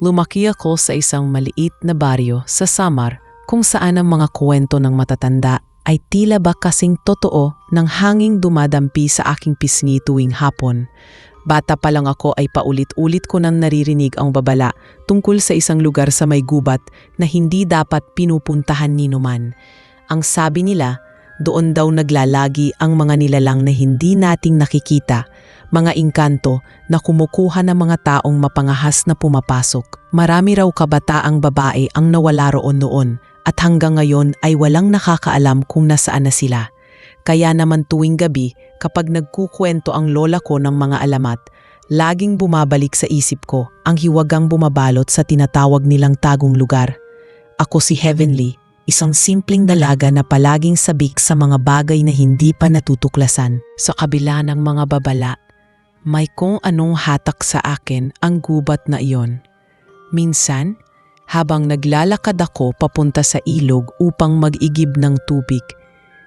Lumaki ako sa isang maliit na baryo sa Samar kung saan ang mga kwento ng matatanda ay tila ba kasing totoo ng hanging dumadampi sa aking pisngi tuwing hapon. Bata pa lang ako ay paulit-ulit ko nang naririnig ang babala tungkol sa isang lugar sa may gubat na hindi dapat pinupuntahan ni numan. Ang sabi nila, doon daw naglalagi ang mga nilalang na hindi nating nakikita, mga engkanto na kumukuha ng mga taong mapangahas na pumapasok. Marami raw kabataang babae ang nawala roon noon at hanggang ngayon ay walang nakakaalam kung nasaan na sila. Kaya naman tuwing gabi kapag nagkukwento ang lola ko ng mga alamat, laging bumabalik sa isip ko ang hiwagang bumabalot sa tinatawag nilang tagong lugar. Ako si Heavenly, isang simpleng dalaga na palaging sabik sa mga bagay na hindi pa natutuklasan. Sa kabila ng mga babala, may kung anong hatak sa akin ang gubat na iyon. Minsan, habang naglalakad ako papunta sa ilog upang mag-igib ng tubig,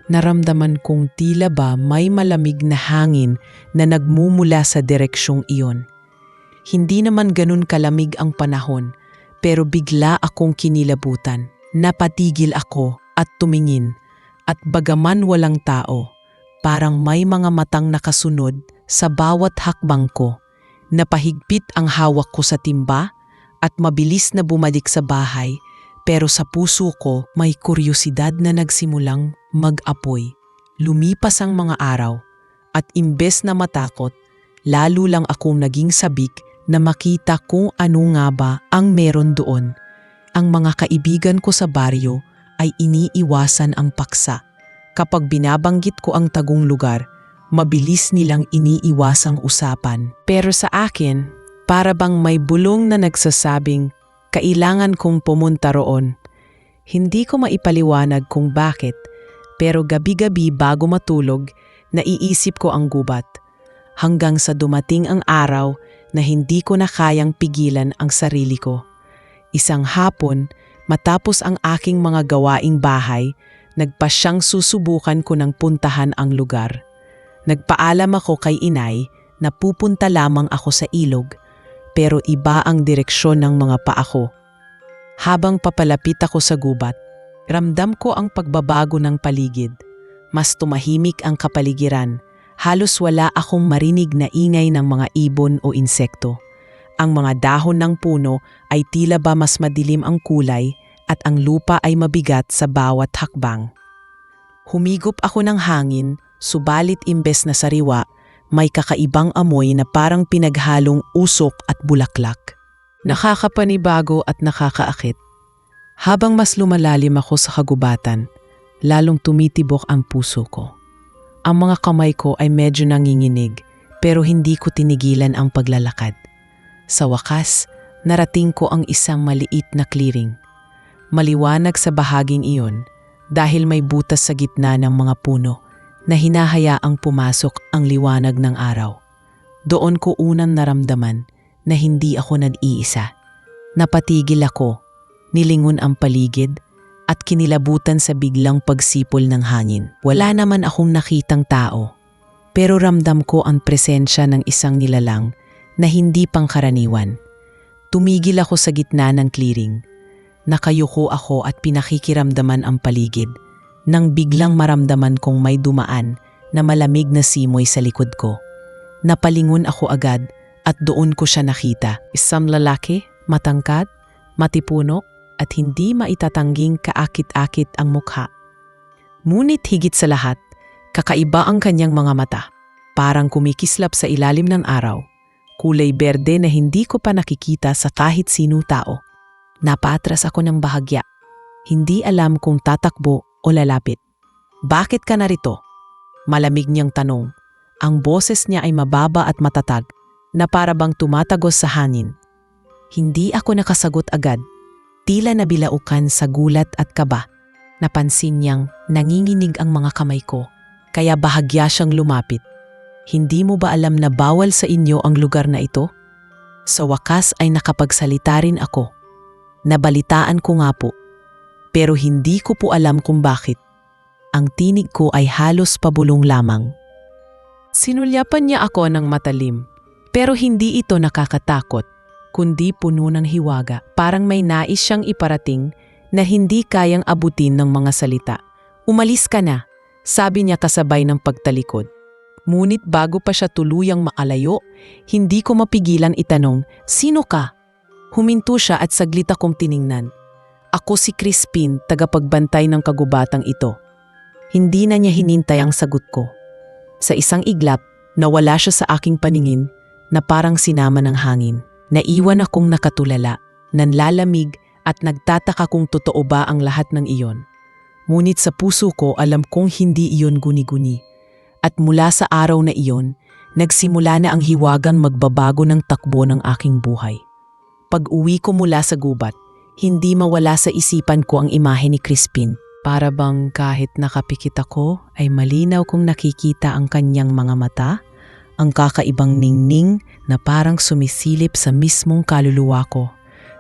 naramdaman kong tila ba may malamig na hangin na nagmumula sa direksyong iyon. Hindi naman ganun kalamig ang panahon, pero bigla akong kinilabutan. Napatigil ako at tumingin, at bagaman walang tao, parang may mga matang nakasunod sa bawat hakbang ko. Napahigpit ang hawak ko sa timba at mabilis na bumalik sa bahay, pero sa puso ko may kuryosidad na nagsimulang mag-apoy. Lumipas ang mga araw at imbes na matakot, lalo lang akong naging sabik na makita kung ano nga ba ang meron doon. Ang mga kaibigan ko sa baryo ay iniiwasan ang paksa. Kapag binabanggit ko ang tagong lugar, mabilis nilang iniiwasang usapan. Pero sa akin, para bang may bulong na nagsasabing, kailangan kong pumunta roon. Hindi ko maipaliwanag kung bakit, pero gabi-gabi bago matulog, naiisip ko ang gubat. Hanggang sa dumating ang araw na hindi ko na kayang pigilan ang sarili ko. Isang hapon, matapos ang aking mga gawaing bahay, nagpasyang susubukan ko ng puntahan ang lugar. Nagpaalam ako kay inay na pupunta lamang ako sa ilog, pero iba ang direksyon ng mga paa ko. Habang papalapit ako sa gubat, ramdam ko ang pagbabago ng paligid. Mas tumahimik ang kapaligiran, halos wala akong marinig na ingay ng mga ibon o insekto. Ang mga dahon ng puno ay tila ba mas madilim ang kulay at ang lupa ay mabigat sa bawat hakbang. Humigop ako ng hangin, subalit imbes na sariwa, may kakaibang amoy na parang pinaghalong usok at bulaklak. Nakakapanibago at nakakaakit. Habang mas lumalalim ako sa kagubatan, lalong tumitibok ang puso ko. Ang mga kamay ko ay medyo nanginginig, pero hindi ko tinigilan ang paglalakad. Sa wakas, narating ko ang isang maliit na clearing. Maliwanag sa bahaging iyon dahil may butas sa gitna ng mga puno na hinahayaang pumasok ang liwanag ng araw. Doon ko unang naramdaman na hindi ako nag-iisa. Napatigil ako, nilingon ang paligid at kinilabutan sa biglang pagsipol ng hangin. Wala naman akong nakitang tao, pero ramdam ko ang presensya ng isang nilalang na hindi pangkaraniwan. Tumigil ako sa gitna ng clearing. Nakayuko ako at pinakikiramdaman ang paligid nang biglang maramdaman kong may dumaan na malamig na simoy sa likod ko. Napalingon ako agad at doon ko siya nakita. Isang lalaki, matangkad, matipuno at hindi maitatangging kaakit-akit ang mukha. Ngunit higit sa lahat, kakaiba ang kanyang mga mata. Parang kumikislap sa ilalim ng araw. Kulay berde na hindi ko pa nakikita sa kahit sino tao. Napaatras ako ng bahagya. Hindi alam kung tatakbo o lalapit. Bakit ka narito? Malamig niyang tanong. Ang boses niya ay mababa at matatag na para bang tumatagos sa hangin. Hindi ako nakasagot agad. Tila nabilaukan sa gulat at kaba. Napansin niyang nanginginig ang mga kamay ko, kaya bahagya siyang lumapit. Hindi mo ba alam na bawal sa inyo ang lugar na ito? Sa wakas ay nakapagsalita rin ako. Nabalitaan ko nga po, pero hindi ko po alam kung bakit. Ang tinig ko ay halos pabulong lamang. Sinulyapan niya ako ng matalim, pero hindi ito nakakatakot. kundi puno ng hiwaga. Parang may nais siyang iparating na hindi kayang abutin ng mga salita. "Umalis ka na," sabi niya kasabay ng pagtalikod. Ngunit bago pa siya tuluyang maalayo, hindi ko mapigilan itanong, "Sino ka?" Huminto siya at saglit akong tiningnan. "Ako si Crispin, tagapagbantay ng kagubatang ito." Hindi na niya hinintay ang sagot ko. Sa isang iglap, nawala siya sa aking paningin na parang sinama ng hangin. Naiwan akong nakatulala, nanlalamig at nagtataka kung totoo ba ang lahat ng iyon. Ngunit sa puso ko alam kong hindi iyon guni-guni. At mula sa araw na iyon, nagsimula na ang hiwagang magbabago ng takbo ng aking buhay. Pag-uwi ko mula sa gubat, hindi mawala sa isipan ko ang imahe ni Crispin. Para bang kahit nakapikit ako ay malinaw kong nakikita ang kanyang mga mata, ang kakaibang ningning na parang sumisilip sa mismong kaluluwa ko.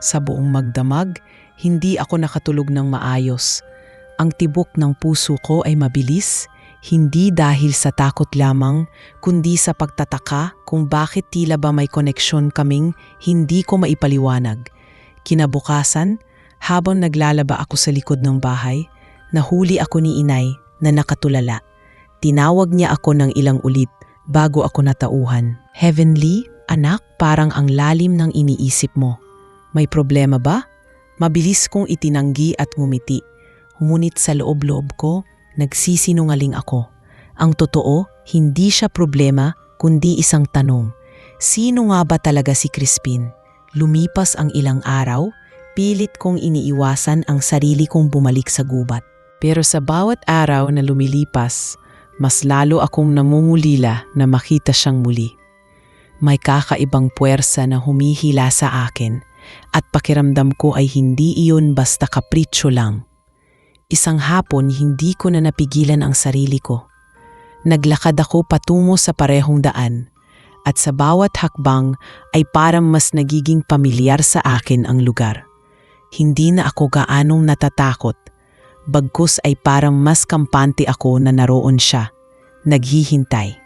Sa buong magdamag, hindi ako nakatulog ng maayos. Ang tibok ng puso ko ay mabilis, hindi dahil sa takot lamang, kundi sa pagtataka kung bakit tila ba may koneksyon kaming hindi ko maipaliwanag. Kinabukasan, habang naglalaba ako sa likod ng bahay, nahuli ako ni inay na nakatulala. Tinawag niya ako ng ilang ulit bago ako natauhan. "Heavenly, anak, parang ang lalim ng iniisip mo. May problema ba?" Mabilis kong itinanggi at ngumiti. Ngunit sa loob-loob ko, nagsisinungaling ako. Ang totoo, hindi siya problema kundi isang tanong. Sino nga ba talaga si Crispin? Lumipas ang ilang araw, pilit kong iniiwasan ang sarili kong bumalik sa gubat. Pero sa bawat araw na lumilipas, mas lalo akong namumulila na makita siyang muli. May kakaibang puwersa na humihila sa akin at pakiramdam ko ay hindi iyon basta kapritsyo lang. Isang hapon hindi ko na napigilan ang sarili ko. Naglakad ako patungo sa parehong daan at sa bawat hakbang ay parang mas nagiging pamilyar sa akin ang lugar. Hindi na ako gaanong natatakot, bagkus ay parang mas kampante ako na naroon siya, naghihintay.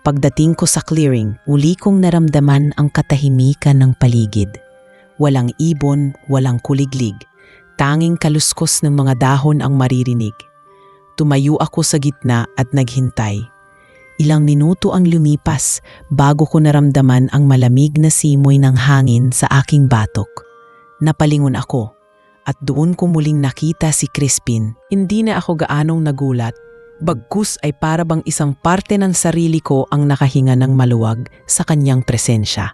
Pagdating ko sa clearing, uli kong naramdaman ang katahimikan ng paligid. Walang ibon, walang kuliglig, tanging kaluskos ng mga dahon ang maririnig. Tumayo ako sa gitna at naghintay. Ilang minuto ang lumipas bago ko naramdaman ang malamig na simoy ng hangin sa aking batok. Napalingon ako at doon ko muling nakita si Crispin. Hindi na ako gaanong nagulat, bagkus ay para bang isang parte ng sarili ko ang nakahinga ng maluwag sa kanyang presensya.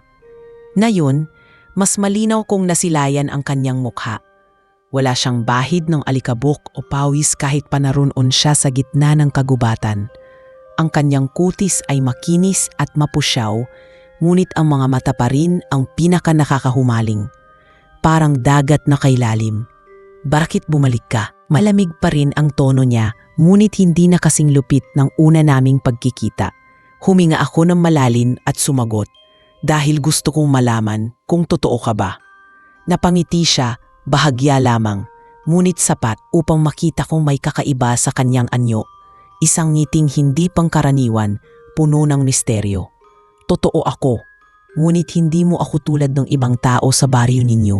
Ngayon, mas malinaw kong nasilayan ang kanyang mukha. Wala siyang bahid ng alikabok o pawis kahit pa naroon siya sa gitna ng kagubatan. Ang kanyang kutis ay makinis at mapusyaw, ngunit ang mga mata pa rin ang pinaka nakakahumaling. Parang dagat na kailalim. "Bakit bumalik ka?" Malamig pa rin ang tono niya, ngunit hindi na kasing lupit ng una naming pagkikita. Huminga ako ng malalim at sumagot, dahil gusto kong malaman kung totoo ka ba. Napangiti siya, bahagya lamang, ngunit sapat upang makita kong may kakaiba sa kanyang anyo. Isang ngiting hindi pangkaraniwan, puno ng misteryo. "Totoo ako, ngunit hindi mo ako tulad ng ibang tao sa baryo ninyo,"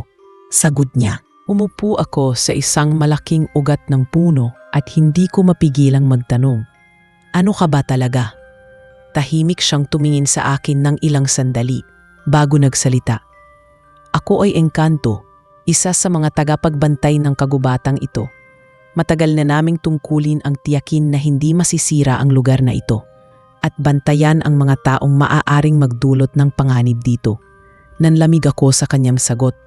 sagot niya. Umupo ako sa isang malaking ugat ng puno at hindi ko mapigilang magtanong, "Ano ka ba talaga?" Tahimik siyang tumingin sa akin ng ilang sandali bago nagsalita. "Ako ay Engkanto, isa sa mga tagapagbantay ng kagubatang ito. Matagal na naming tungkulin ang tiyakin na hindi masisira ang lugar na ito at bantayan ang mga taong maaaring magdulot ng panganib dito." Nanlamig ako sa kanyang sagot.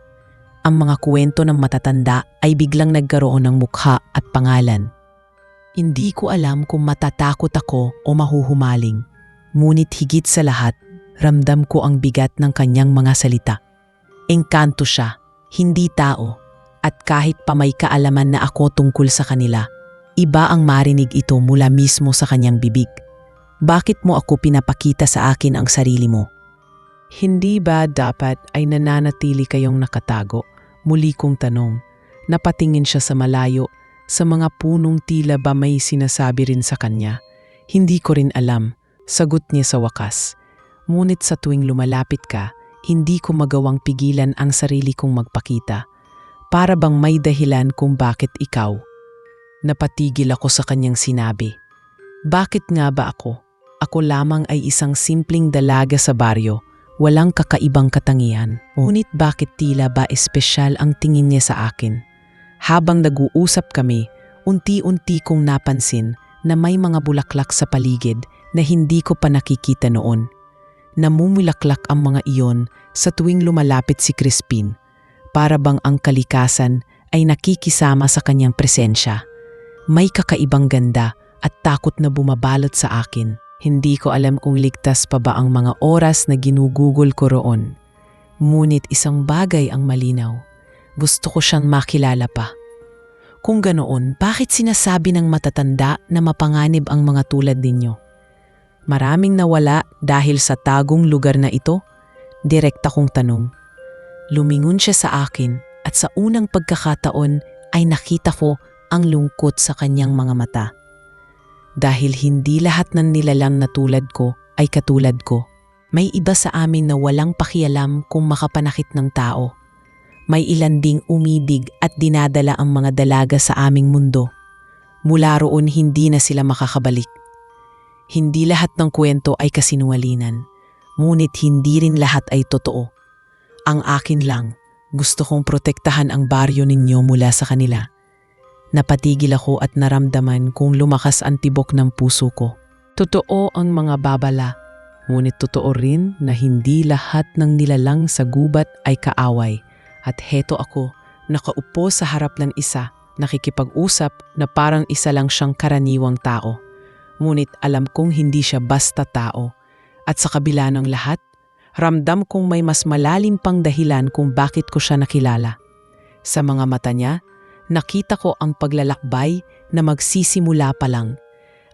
Ang mga kwento ng matatanda ay biglang nagkaroon ng mukha at pangalan. Hindi ko alam kung matatakot ako o mahuhumaling. Ngunit higit sa lahat, ramdam ko ang bigat ng kanyang mga salita. Engkanto siya, hindi tao, at kahit pa may kaalaman na ako tungkol sa kanila, iba ang marinig ito mula mismo sa kanyang bibig. "Bakit mo ako pinapakita sa akin ang sarili mo? Hindi ba dapat ay nananatili kayong nakatago?" Muli kong tanong. Napatingin siya sa malayo, sa mga punong tila ba may sinasabi rin sa kanya. "Hindi ko rin alam," sagot niya sa wakas. "Ngunit sa tuwing lumalapit ka, hindi ko magawang pigilan ang sarili kong magpakita. Para bang may dahilan kung bakit ikaw. Napatigil ako sa kanyang sinabi. Bakit nga ba ako? Ako lamang ay isang simpleng dalaga sa baryo, walang kakaibang katangian. Ngunit bakit tila ba espesyal ang tingin niya sa akin? Habang nag-uusap kami, unti-unti kong napansin na may mga bulaklak sa paligid na hindi ko pa nakikita noon. Namumulaklak ang mga iyon sa tuwing lumalapit si Crispin, para bang ang kalikasan ay nakikisama sa kanyang presensya. May kakaibang ganda at takot na bumabalot sa akin. Hindi ko alam kung ligtas pa ba ang mga oras na ginugugol ko roon. Ngunit isang bagay ang malinaw. Gusto ko siyang makilala pa. Kung ganoon, bakit sinasabi ng matatanda na mapanganib ang mga tulad ninyo? Maraming nawala dahil sa tagong lugar na ito? Direkta kong tanong. Lumingon siya sa akin at sa unang pagkakataon ay nakita ko ang lungkot sa kanyang mga mata. Dahil hindi lahat ng nilalang na tulad ko ay katulad ko. May iba sa amin na walang pakialam kung makapanakit ng tao. May ilan ding umidig at dinadala ang mga dalaga sa aming mundo. Mula roon hindi na sila makakabalik. Hindi lahat ng kwento ay kasinungalingan, ngunit hindi rin lahat ay totoo. Ang akin lang, gusto kong protektahan ang baryo ninyo mula sa kanila. Napatigil ako at naramdaman kung lumakas ang tibok ng puso ko. Totoo ang mga babala, ngunit totoo rin na hindi lahat ng nilalang sa gubat ay kaaway. At heto ako, nakaupo sa harap ng isa, nakikipag-usap na parang isa lang siyang karaniwang tao. Ngunit alam kong hindi siya basta tao. At sa kabila ng lahat, ramdam kong may mas malalim pang dahilan kung bakit ko siya nakilala. Sa mga mata niya, nakita ko ang paglalakbay na magsisimula pa lang.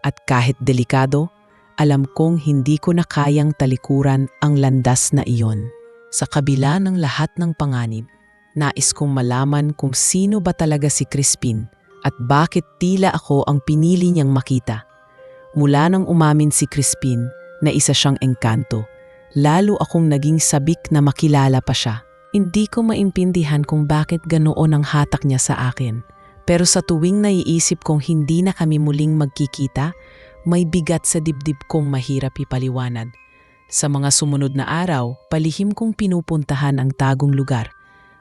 At kahit delikado, alam kong hindi ko na kayang talikuran ang landas na iyon. Sa kabila ng lahat ng panganib, nais kong malaman kung sino ba talaga si Crispin at bakit tila ako ang pinili niyang makita. Mula nang umamin si Crispin na isa siyang engkanto, lalo akong naging sabik na makilala pa siya. Hindi ko maintindihan kung bakit ganoon ang hatak niya sa akin. Pero sa tuwing naiisip kong hindi na kami muling magkikita, may bigat sa dibdib kong mahirap ipaliwanag. Sa mga sumunod na araw, palihim kong pinupuntahan ang tagong lugar.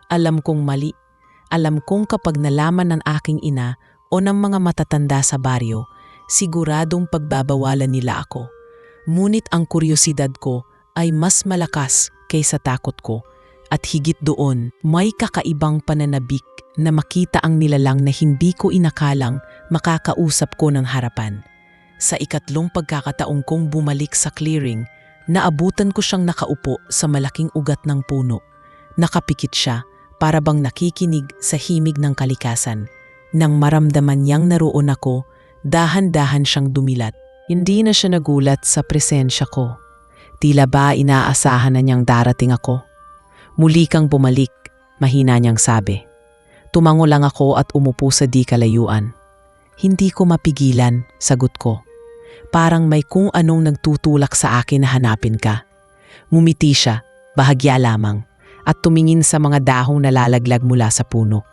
Alam kong mali. Alam kong kapag nalaman ng aking ina o ng mga matatanda sa baryo, siguradong pagbabawalan nila ako. Ngunit ang kuryosidad ko ay mas malakas kaysa takot ko. At higit doon, may kakaibang pananabik na makita ang nilalang na hindi ko inakalang makakausap ko ng harapan. Sa ikatlong pagkakataong kong bumalik sa clearing, naabutan ko siyang nakaupo sa malaking ugat ng puno. Nakapikit siya para bang nakikinig sa himig ng kalikasan. Nang maramdaman niyang naroon ako, dahan-dahan siyang dumilat. Hindi na siya nagulat sa presensya ko. Tila ba inaasahan na niyang darating ako? Muli kang bumalik, mahina niyang sabi. Tumango lang ako at umupo sa di kalayuan. Hindi ko mapigilan, sagot ko. Parang may kung anong nagtutulak sa akin na hanapin ka. Ngumiti siya, bahagya lamang, at tumingin sa mga dahong nalalaglag mula sa puno.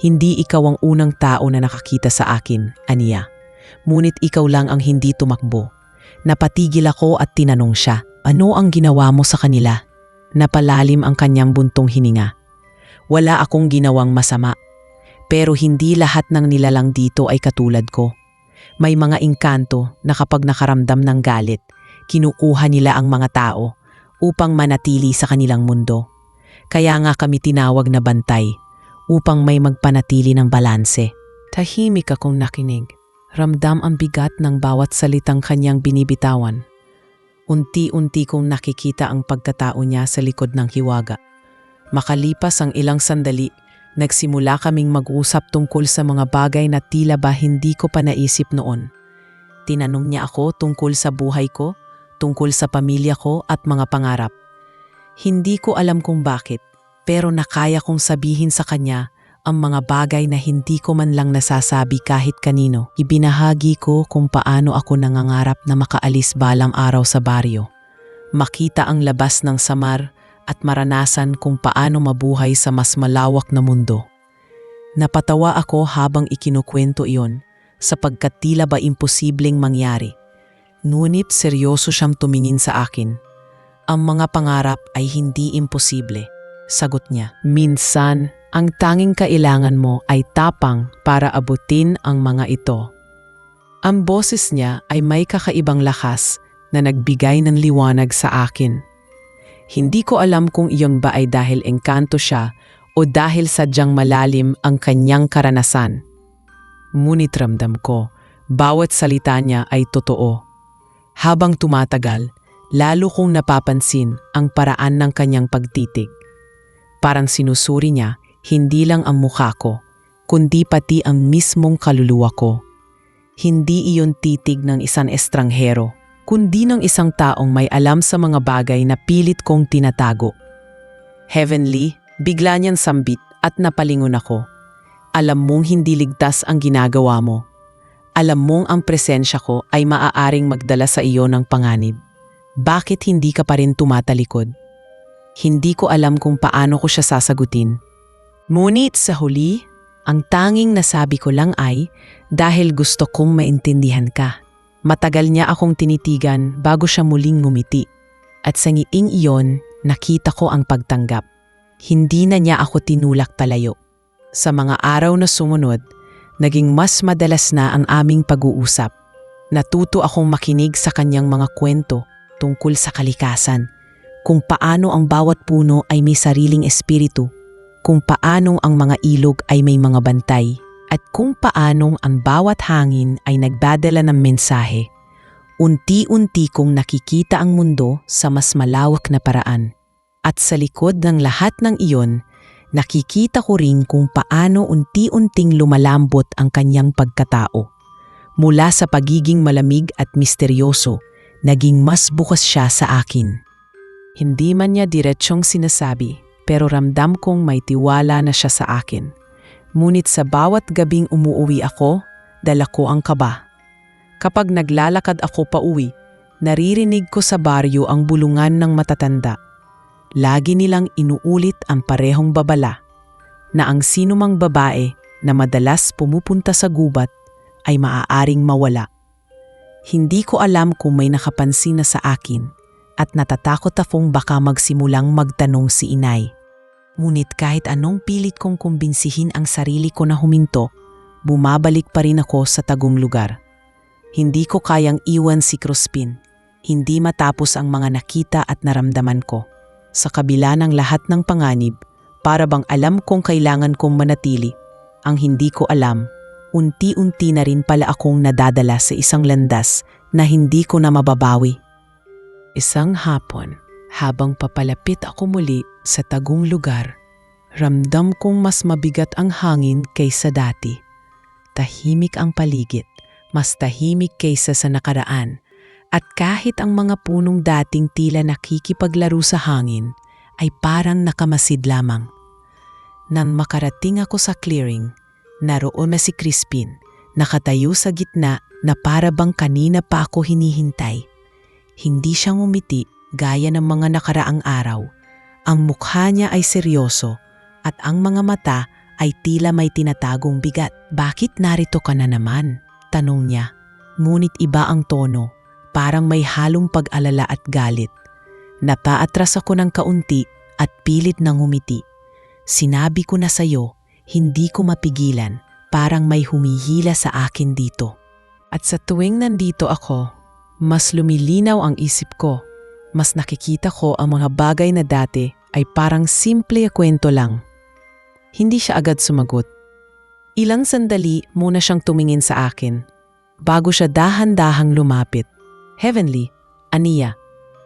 Hindi ikaw ang unang tao na nakakita sa akin, aniya. Ngunit ikaw lang ang hindi tumakbo. Napatigil ako at tinanong siya, ano ang ginawa mo sa kanila? Napalalim ang kanyang buntong hininga. Wala akong ginawang masama. Pero hindi lahat ng nilalang dito ay katulad ko. May mga engkanto na kapag nakaramdam ng galit, kinukuha nila ang mga tao upang manatili sa kanilang mundo. Kaya nga kami tinawag na bantay, upang may magpanatili ng balanse. Tahimik akong nakinig. Ramdam ang bigat ng bawat salitang kanyang binibitawan. Unti-unti kong nakikita ang pagkatao niya sa likod ng hiwaga. Makalipas ang ilang sandali, nagsimula kaming mag-usap tungkol sa mga bagay na tila ba hindi ko pa naisip noon. Tinanong niya ako tungkol sa buhay ko, tungkol sa pamilya ko at mga pangarap. Hindi ko alam kung bakit, pero nakaya kong sabihin sa kanya ang mga bagay na hindi ko man lang nasasabi kahit kanino. Ibinahagi ko kung paano ako nangangarap na makaalis balang araw sa baryo. Makita ang labas ng Samar at maranasan kung paano mabuhay sa mas malawak na mundo. Napatawa ako habang ikinukwento iyon sapagkat tila ba imposibleng mangyari. Ngunit seryoso siyang tumingin sa akin. Ang mga pangarap ay hindi imposible, sagot niya. Minsan, ang tanging kailangan mo ay tapang para abutin ang mga ito. Ang boses niya ay may kakaibang lakas na nagbigay ng liwanag sa akin. Hindi ko alam kung iyon ba ay dahil engkanto siya o dahil sadyang malalim ang kanyang karanasan. Ngunit ramdam ko, bawat salita niya ay totoo. Habang tumatagal, lalo kong napapansin ang paraan ng kanyang pagtitig. Parang sinusuri niya hindi lang ang mukha ko, kundi pati ang mismong kaluluwa ko. Hindi iyon titig ng isang estranghero, kundi ng isang taong may alam sa mga bagay na pilit kong tinatago. Heavenly, bigla niyang sambit at napalingon ako. Alam mong hindi ligtas ang ginagawa mo. Alam mong ang presensya ko ay maaaring magdala sa iyo ng panganib. Bakit hindi ka pa rin tumatalikod? Hindi ko alam kung paano ko siya sasagutin. Ngunit sa huli, ang tanging nasabi ko lang ay dahil gusto kong maintindihan ka. Matagal niya akong tinitigan bago siya muling ngumiti. At sa ngiting iyon, nakita ko ang pagtanggap. Hindi na niya ako tinulak palayo. Sa mga araw na sumunod, naging mas madalas na ang aming pag-uusap. Natuto akong makinig sa kanyang mga kwento tungkol sa kalikasan, kung paano ang bawat puno ay may sariling espiritu, kung paanong ang mga ilog ay may mga bantay, at kung paanong ang bawat hangin ay nagdadala ng mensahe. Unti-unti kong nakikita ang mundo sa mas malawak na paraan. At sa likod ng lahat ng iyon, nakikita ko rin kung paano unti-unting lumalambot ang kanyang pagkatao. Mula sa pagiging malamig at misteryoso, naging mas bukas siya sa akin. Hindi man niya diretsyong sinasabi, pero ramdam kong may tiwala na siya sa akin. Ngunit sa bawat gabing umuuwi ako, dala ko ang kaba. Kapag naglalakad ako pauwi, naririnig ko sa baryo ang bulungan ng matatanda. Lagi nilang inuulit ang parehong babala na ang sinumang babae na madalas pumupunta sa gubat ay maaaring mawala. Hindi ko alam kung may nakapansin na sa akin at natatakot akong baka magsimulang magtanong si inay. Ngunit kahit anong pilit kong kumbinsihin ang sarili ko na huminto, bumabalik pa rin ako sa tagong lugar. Hindi ko kayang iwan si Crispin, hindi matapos ang mga nakita at naramdaman ko. Sa kabila ng lahat ng panganib, para bang alam kong kailangan kong manatili. Ang hindi ko alam, unti-unti na rin pala akong nadadala sa isang landas na hindi ko na mababawi. Isang hapon, habang papalapit ako muli sa tagong lugar, ramdam kong mas mabigat ang hangin kaysa dati. Tahimik ang paligid, mas tahimik kaysa sa nakaraan. At kahit ang mga punong dating tila nakikipaglaro sa hangin, ay parang nakamasid lamang. Nang makarating ako sa clearing, naroon na si Crispin, nakatayo sa gitna na para bang kanina pa ako hinihintay. Hindi siya ngumiti gaya ng mga nakaraang araw. Ang mukha niya ay seryoso at ang mga mata ay tila may tinatagong bigat. Bakit narito ka na naman? Tanong niya. Ngunit iba ang tono. Parang may halong pag-alala at galit. Napaatras ako ng kaunti at pilit nang ngumiti. Sinabi ko na sa'yo, hindi ko mapigilan, parang may humihila sa akin dito. At sa tuwing nandito ako, mas lumilinaw ang isip ko. Mas nakikita ko ang mga bagay na dati ay parang simple kwento lang. Hindi siya agad sumagot. Ilang sandali muna siyang tumingin sa akin, bago siya dahan-dahang lumapit. Heavenly, Aniya,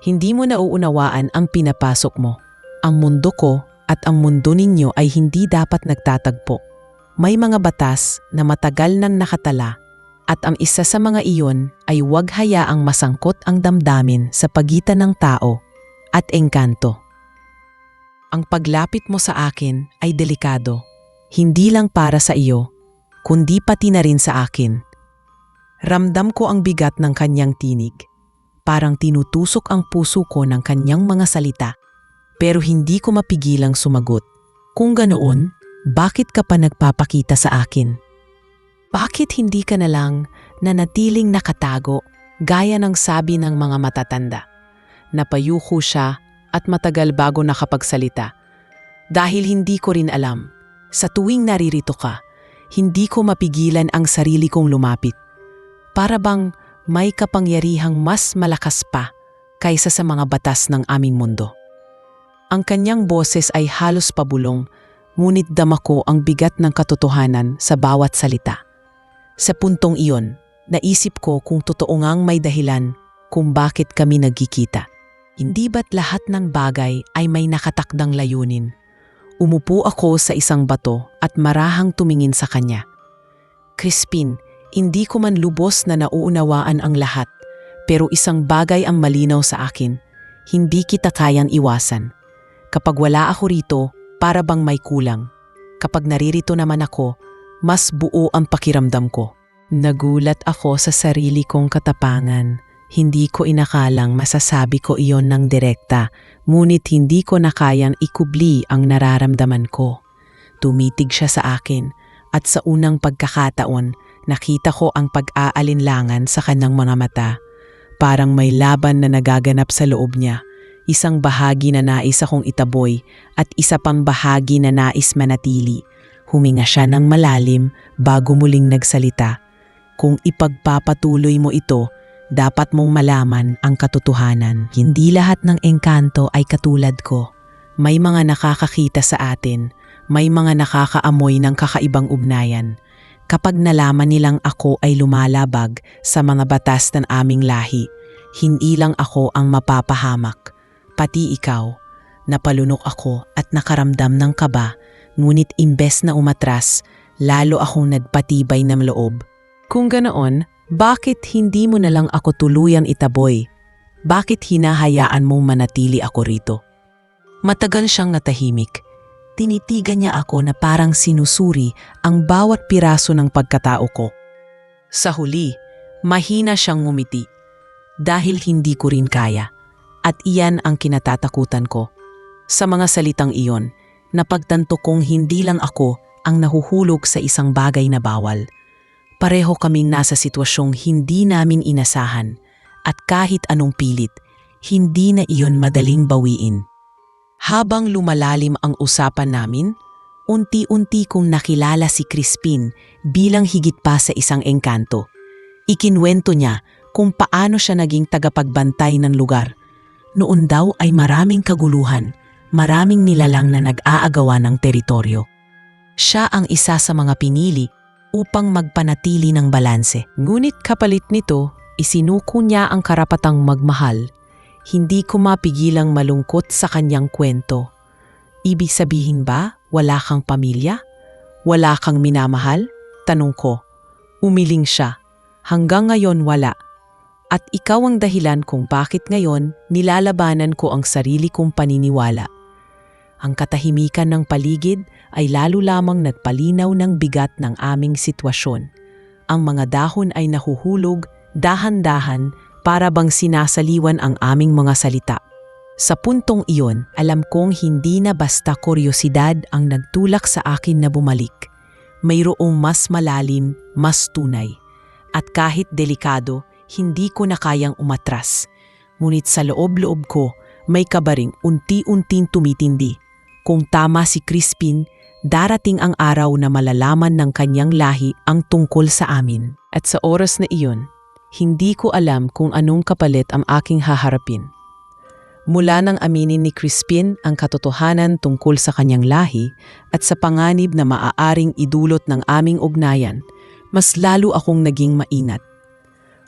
hindi mo nauunawaan ang pinapasok mo. Ang mundo ko at ang mundo ninyo ay hindi dapat nagtatagpo. May mga batas na matagal nang nakatala at ang isa sa mga iyon ay huwag hayaang masangkot ang damdamin sa pagitan ng tao at engkanto. Ang paglapit mo sa akin ay delikado, hindi lang para sa iyo, kundi pati na rin sa akin. Ramdam ko ang bigat ng kanyang tinig. Parang tinutusok ang puso ko ng kanyang mga salita. pero hindi ko mapigilang sumagot. Kung ganoon, bakit ka pa nagpapakita sa akin? Bakit hindi ka na lang nanatiling nakatago gaya ng sabi ng mga matatanda? Napayuko siya at matagal bago nakapagsalita. Dahil hindi ko rin alam, sa tuwing naririto ka, hindi ko mapigilan ang sarili kong lumapit. Para bang may kapangyarihang mas malakas pa kaysa sa mga batas ng aming mundo. Ang kanyang boses ay halos pabulong, ngunit dama ko ang bigat ng katotohanan sa bawat salita. Sa puntong iyon, naisip ko kung totoo ngang may dahilan kung bakit kami nagkikita. Hindi ba't lahat ng bagay ay may nakatakdang layunin? Umupo ako sa isang bato at marahang tumingin sa kanya. Crispin, hindi ko man lubos na nauunawaan ang lahat, pero isang bagay ang malinaw sa akin, hindi kita kayang iwasan. Kapag wala ako rito, para bang may kulang. Kapag naririto naman ako, mas buo ang pakiramdam ko. Nagulat ako sa sarili kong katapangan. Hindi ko inakalang masasabi ko iyon ng direkta, ngunit hindi ko na kayang ikubli ang nararamdaman ko. Tumitig siya sa akin at sa unang pagkakataon, nakita ko ang pag-aalinlangan sa kanyang mga mata. Parang may laban na nagaganap sa loob niya. Isang bahagi na nais akong itaboy at isa pang bahagi na nais manatili. Huminga siya ng malalim bago muling nagsalita. Kung ipagpapatuloy mo ito, dapat mong malaman ang katotohanan. Hindi lahat ng engkanto ay katulad ko. May mga nakakakita sa atin, may mga nakakaamoy ng kakaibang ugnayan. Kapag nalaman nilang ako ay lumalabag sa mga batas ng aming lahi, hindi lang ako ang mapapahamak. Pati ikaw. Napalunok ako at nakaramdam ng kaba, ngunit imbes na umatras, lalo akong nagpatibay ng loob. Kung ganoon, bakit hindi mo na lang ako tuluyan itaboy? Bakit hinahayaan mong manatili ako rito? Matagal siyang natahimik. Tinitigan niya ako na parang sinusuri ang bawat piraso ng pagkatao ko. Sa huli, mahina siyang ngumiti. Dahil hindi ko rin kaya. At iyan ang kinatatakutan ko. Sa mga salitang iyon, napagtanto kong hindi lang ako ang nahuhulog sa isang bagay na bawal. Pareho kaming nasa sitwasyong hindi namin inasahan at kahit anong pilit, hindi na iyon madaling bawiin. Habang lumalalim ang usapan namin, unti-unti kong nakilala si Crispin bilang higit pa sa isang engkanto. Ikinwento niya kung paano siya naging tagapagbantay ng lugar. Noon daw ay maraming kaguluhan, maraming nilalang na nag-aagawan ng teritoryo. Siya ang isa sa mga pinili upang magpanatili ng balanse. Ngunit kapalit nito, isinuko niya ang karapatang magmahal. Hindi ko mapigilang malungkot sa kanyang kwento. Ibig sabihin ba, wala kang pamilya? Wala kang minamahal? Tanong ko. Umiling siya. Hanggang ngayon wala. At ikaw ang dahilan kung bakit ngayon nilalabanan ko ang sarili kong paniniwala. Ang katahimikan ng paligid ay lalo lamang nagpalinaw ng bigat ng aming sitwasyon. Ang mga dahon ay nahuhulog, dahan-dahan, para bang sinasaliwan ang aming mga salita. Sa puntong iyon, alam kong hindi na basta kuryosidad ang nagtulak sa akin na bumalik. Mayroong mas malalim, mas tunay. At kahit delikado, hindi ko na kayang umatras. Ngunit sa loob-loob ko, may kabaring unti-unting tumitindi. Kung tama si Crispin, darating ang araw na malalaman ng kanyang lahi ang tungkol sa amin. At sa oras na iyon, hindi ko alam kung anong kapalit ang aking haharapin. Mula nang aminin ni Crispin ang katotohanan tungkol sa kanyang lahi at sa panganib na maaaring idulot ng aming ugnayan, mas lalo akong naging mainat.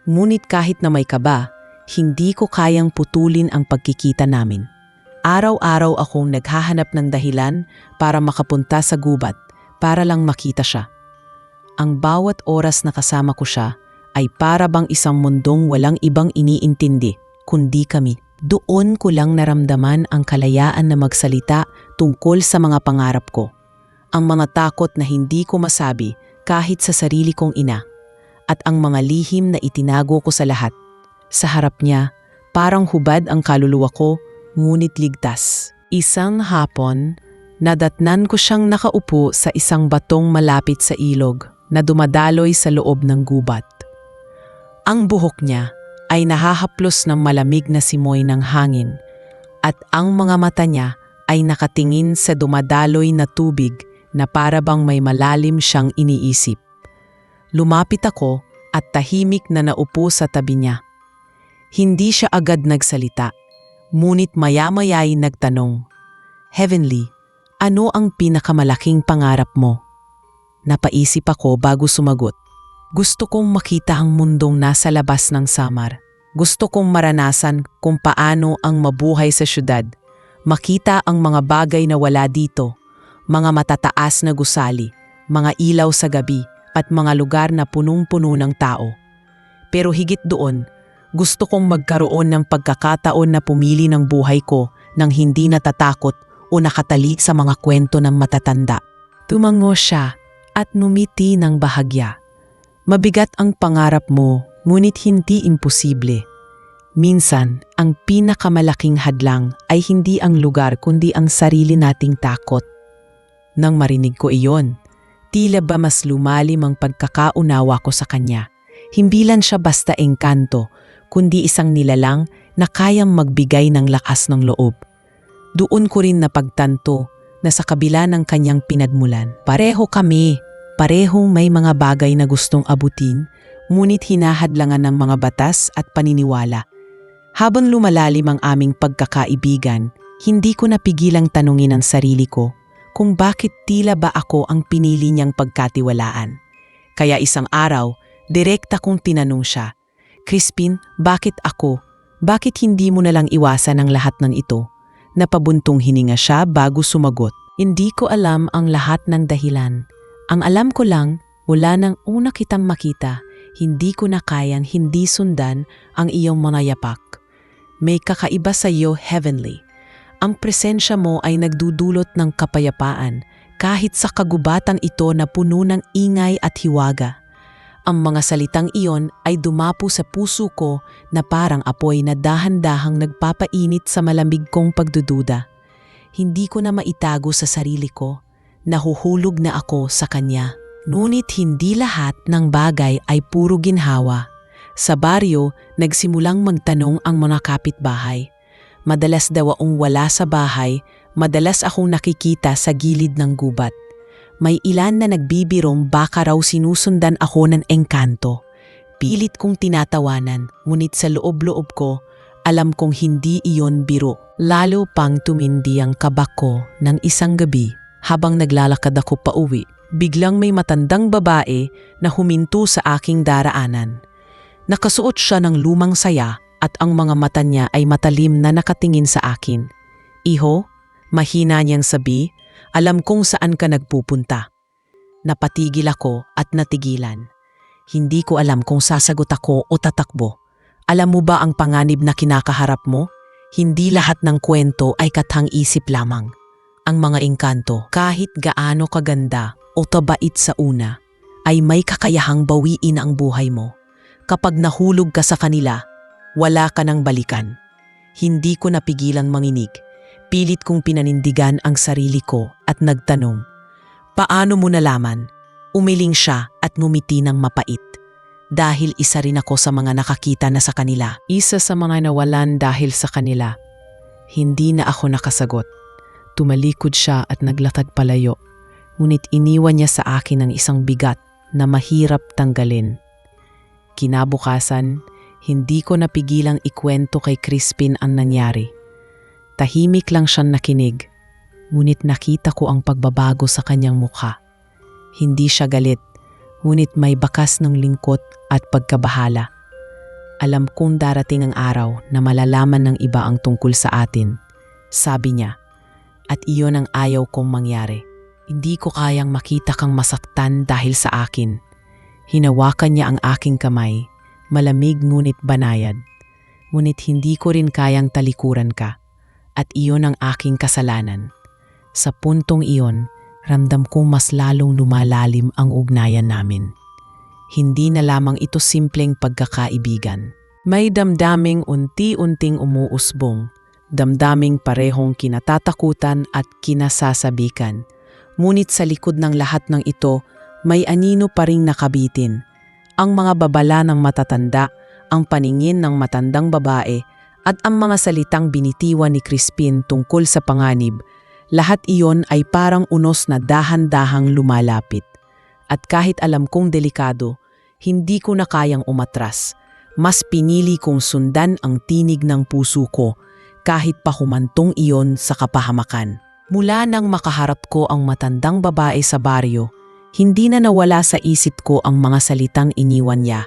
Ngunit kahit na may kaba, hindi ko kayang putulin ang pagkikita namin. Araw-araw akong naghahanap ng dahilan para makapunta sa gubat para lang makita siya. Ang bawat oras na kasama ko siya ay para bang isang mundong walang ibang iniintindi, kundi kami. Doon ko lang naramdaman ang kalayaan na magsalita tungkol sa mga pangarap ko. Ang mga takot na hindi ko masabi kahit sa sarili kong ina. At ang mga lihim na itinago ko sa lahat. Sa harap niya, parang hubad ang kaluluwa ko, ngunit ligtas. Isang hapon, nadatnan ko siyang nakaupo sa isang batong malapit sa ilog na dumadaloy sa loob ng gubat. Ang buhok niya ay nahahaplos ng malamig na simoy ng hangin at ang mga mata niya ay nakatingin sa dumadaloy na tubig na para bang may malalim siyang iniisip. Lumapit ako at tahimik na naupo sa tabi niya. Hindi siya agad nagsalita, ngunit maya-maya'y nagtanong, "Heavenly, ano ang pinakamalaking pangarap mo?" Napaisip ako bago sumagot. Gusto kong makita ang mundong nasa labas ng Samar. Gusto kong maranasan kung paano ang mabuhay sa syudad. Makita ang mga bagay na wala dito, mga matataas na gusali, mga ilaw sa gabi, at mga lugar na punong-puno ng tao. Pero higit doon, gusto kong magkaroon ng pagkakataon na pumili ng buhay ko nang hindi natatakot o nakatali sa mga kwento ng matatanda. Tumango siya at numiti ng bahagya. Mabigat ang pangarap mo, ngunit hindi imposible. Minsan, ang pinakamalaking hadlang ay hindi ang lugar kundi ang sarili nating takot. Nang marinig ko iyon, tila ba mas lumalim ang pagkakaunawa ko sa kanya. Hindi lang siya basta engkanto, kundi isang nilalang na kayang magbigay ng lakas ng loob. Doon ko rin napagtanto na sa kabila ng kanyang pinagmulan, pareho kami, parehong may mga bagay na gustong abutin, ngunit hinahadlangan ng mga batas at paniniwala. Habang lumalalim ang aming pagkakaibigan, hindi ko napigilang tanungin ang sarili ko kung bakit tila ba ako ang pinili niyang pagkatiwalaan. Kaya isang araw, direkta kong tinanong siya, "Crispin, bakit ako? Bakit hindi mo nalang iwasan ang lahat ng ito?" Napabuntong hininga siya bago sumagot. "Hindi ko alam ang lahat ng dahilan. Ang alam ko lang, mula nang una kitang makita, hindi ko na kayang hindi sundan ang iyong mga yapak. May kakaiba sa iyo, Heavenly. Ang presensya mo ay nagdudulot ng kapayapaan kahit sa kagubatang ito na puno ng ingay at hiwaga. Ang mga salitang iyon ay dumapo sa puso ko na parang apoy na dahan-dahang nagpapainit sa malamig kong pagdududa. Hindi ko na maitago sa sarili ko. Nahuhulog na ako sa kanya. Ngunit hindi lahat ng bagay ay puro ginhawa. Sa baryo, nagsimulang magtanong ang mga kapitbahay. Madalas daw akong wala sa bahay, madalas akong nakikita sa gilid ng gubat. May ilan na nagbibirong baka raw sinusundan ako ng engkanto. Pilit kong tinatawanan, ngunit sa loob-loob ko, alam kong hindi iyon biro. Lalo pang tumindi ang kaba ko ng isang gabi habang naglalakad ako pauwi. Biglang may matandang babae na huminto sa aking daraanan. Nakasuot siya ng lumang saya at ang mga mata niya ay matalim na nakatingin sa akin. "Iho," mahina niyang sabi, "alam kong saan ka nagpupunta." Napatigil ako at natigilan. Hindi ko alam kung sasagot ako o tatakbo. Alam mo ba ang panganib na kinakaharap mo? Hindi lahat ng kwento ay kathang-isip lamang. Ang mga engkanto, kahit gaano kaganda o tabait sa una, ay may kakayahang bawiin ang buhay mo. Kapag nahulog ka sa kanila, wala ka nang balikan. Hindi ko napigilang manginig. Pilit kong pinanindigan ang sarili ko at nagtanong, "Paano mo nalaman?" Umiling siya at ngumiti ng mapait. "Dahil isa rin ako sa mga nakakita na sa kanila." Isa sa mga nawalan dahil sa kanila. Hindi na ako nakasagot. Tumalikod siya at naglatad palayo. Ngunit iniwan niya sa akin ang isang bigat na mahirap tanggalin. Kinabukasan, hindi ko napigilang ikwento kay Crispin ang nangyari. Tahimik lang siyang nakinig, ngunit nakita ko ang pagbabago sa kanyang mukha. Hindi siya galit, ngunit may bakas ng lingkot at pagkabahala. "Alam kong darating ang araw na malalaman ng iba ang tungkol sa atin," sabi niya, "at iyon ang ayaw kong mangyari. Hindi ko kayang makita kang masaktan dahil sa akin." Hinawakan niya ang aking kamay, malamig ngunit banayad. "Ngunit hindi ko rin kayang talikuran ka, at iyon ang aking kasalanan." Sa puntong iyon, ramdam kong mas lalong lumalalim ang ugnayan namin. Hindi na lamang ito simpleng pagkakaibigan. May damdaming unti-unting umuusbong, damdaming parehong kinatatakutan at kinasasabikan. Ngunit sa likod ng lahat ng ito, may anino pa ring nakabitin. Ang mga babala ng matatanda, ang paningin ng matandang babae, at ang mga salitang binitiwan ni Crispin tungkol sa panganib, lahat iyon ay parang unos na dahan-dahang lumalapit. At kahit alam kong delikado, hindi ko na kayang umatras. Mas pinili kong sundan ang tinig ng puso ko kahit pa humantong iyon sa kapahamakan. Mula nang makaharap ko ang matandang babae sa baryo, hindi na nawala sa isip ko ang mga salitang iniwan niya.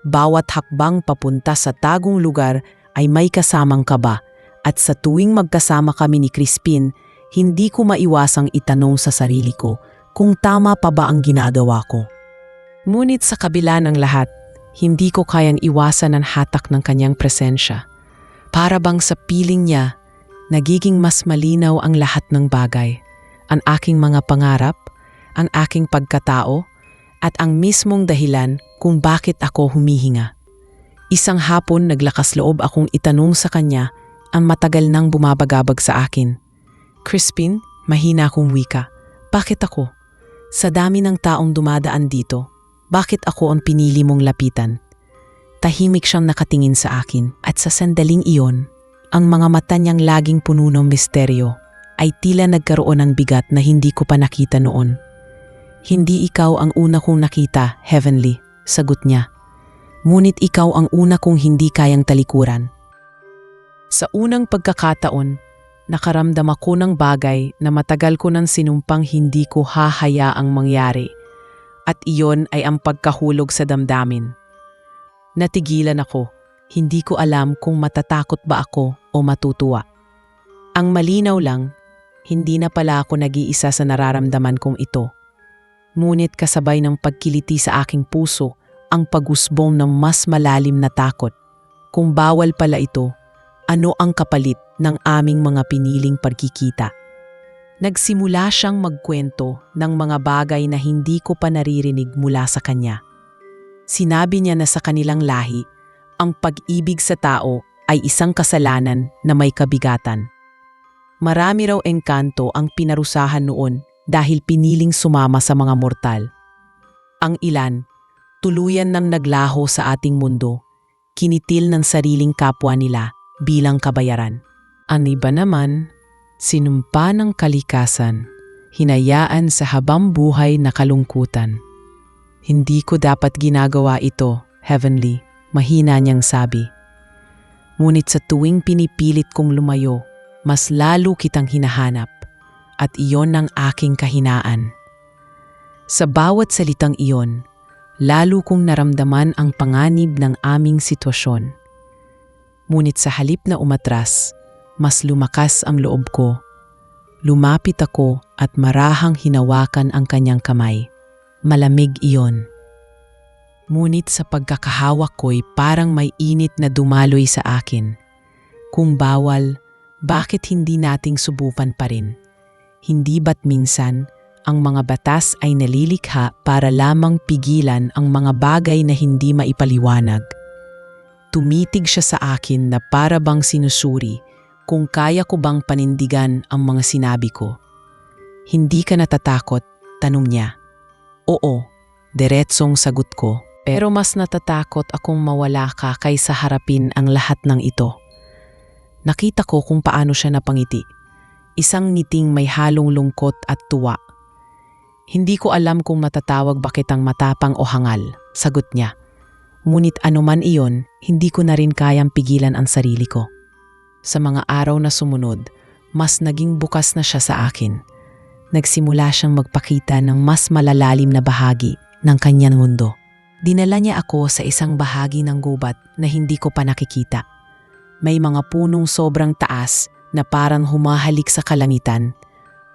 Bawat hakbang papunta sa tagong lugar ay may kasamang kaba, at sa tuwing magkasama kami ni Crispin, hindi ko maiwasang itanong sa sarili ko kung tama pa ba ang ginagawa ko. Ngunit sa kabila ng lahat, hindi ko kayang iwasan ang hatak ng kanyang presensya. Para bang sa piling niya, nagiging mas malinaw ang lahat ng bagay, ang aking mga pangarap, ang aking pagkatao, at ang mismong dahilan kung bakit ako humihinga. Isang hapon naglakas loob akong itanong sa kanya ang matagal nang bumabagabag sa akin. Crispin, mahina akong wika. Bakit ako? Sa dami ng taong dumadaan dito, bakit ako ang pinili mong lapitan? Tahimik siyang nakatingin sa akin at sa sandaling iyon, ang mga mata niyang laging puno ng misteryo ay tila nagkaroon ng bigat na hindi ko pa nakita noon. Hindi ikaw ang una kong nakita, Heavenly, sagot niya. Ngunit ikaw ang una kong hindi kayang talikuran. Sa unang pagkakataon, nakaramdam ako ng bagay na matagal ko nang sinumpang hindi ko hahayaang mangyari, at iyon ay ang pagkahulog sa damdamin. Natigilan ako, hindi ko alam kung matatakot ba ako o matutuwa. Ang malinaw lang, hindi na pala ako nag-iisa sa nararamdaman kong ito. Ngunit kasabay ng pagkiliti sa aking puso, ang pag-usbong ng mas malalim na takot. Kung bawal pala ito, ano ang kapalit ng aming mga piniling pagkikita? Nagsimula siyang magkwento ng mga bagay na hindi ko pa naririnig mula sa kanya. Sinabi niya na sa kanilang lahi, ang pag-ibig sa tao ay isang kasalanan na may kabigatan. Marami raw engkanto ang pinarusahan noon dahil piniling sumama sa mga mortal. Ang ilan, tuluyan nang naglaho sa ating mundo, kinitil ng sariling kapwa nila bilang kabayaran. Ang iba naman, sinumpa ng kalikasan, hinayaan sa habang buhay na kalungkutan. Hindi ko dapat ginagawa ito, Heavenly, mahina niyang sabi. Ngunit sa tuwing pinipilit kong lumayo, mas lalo kitang hinahanap, at iyon ang aking kahinaan. Sa bawat salitang iyon, lalo kong naramdaman ang panganib ng aming sitwasyon. Ngunit sa halip na umatras, mas lumakas ang loob ko. Lumapit ako at marahang hinawakan ang kanyang kamay. Malamig iyon. Ngunit sa pagkakahawak ko'y parang may init na dumaloy sa akin. Kung bawal, bakit hindi nating subukan pa rin? Hindi ba't minsan, ang mga batas ay nalilikha para lamang pigilan ang mga bagay na hindi maipaliwanag? Tumitig siya sa akin na para bang sinusuri kung kaya ko bang panindigan ang mga sinabi ko. Hindi ka natatakot? Tanong niya. Oo, diretsong sagot ko. Pero mas natatakot akong mawala ka kaysa harapin ang lahat ng ito. Nakita ko kung paano siya napangiti. Isang ngiting may halong lungkot at tuwa. Hindi ko alam kung matatawag ba kitang matapang o hangal, sagot niya. Ngunit anuman iyon, hindi ko na rin kayang pigilan ang sarili ko. Sa mga araw na sumunod, mas naging bukas na siya sa akin. Nagsimula siyang magpakita ng mas malalalim na bahagi ng kanyang mundo. Dinala niya ako sa isang bahagi ng gubat na hindi ko pa nakikita. May mga punong sobrang taas na parang humahalik sa kalangitan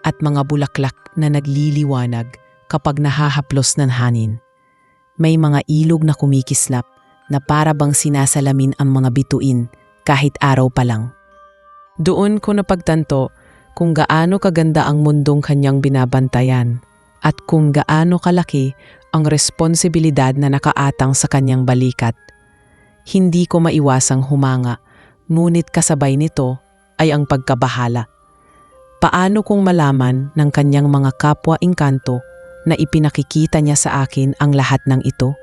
at mga bulaklak na nagliliwanag kapag nahahaplos ng hangin. May mga ilog na kumikislap na para bang sinasalamin ang mga bituin kahit araw pa lang. Doon ko napagtanto kung gaano kaganda ang mundong kanyang binabantayan at kung gaano kalaki ang responsibilidad na nakaatang sa kanyang balikat. Hindi ko maiwasang humanga, ngunit kasabay nito, ay ang pagkabahala. Paano kung malaman ng kanyang mga kapwa-engkanto na ipinakikita niya sa akin ang lahat ng ito?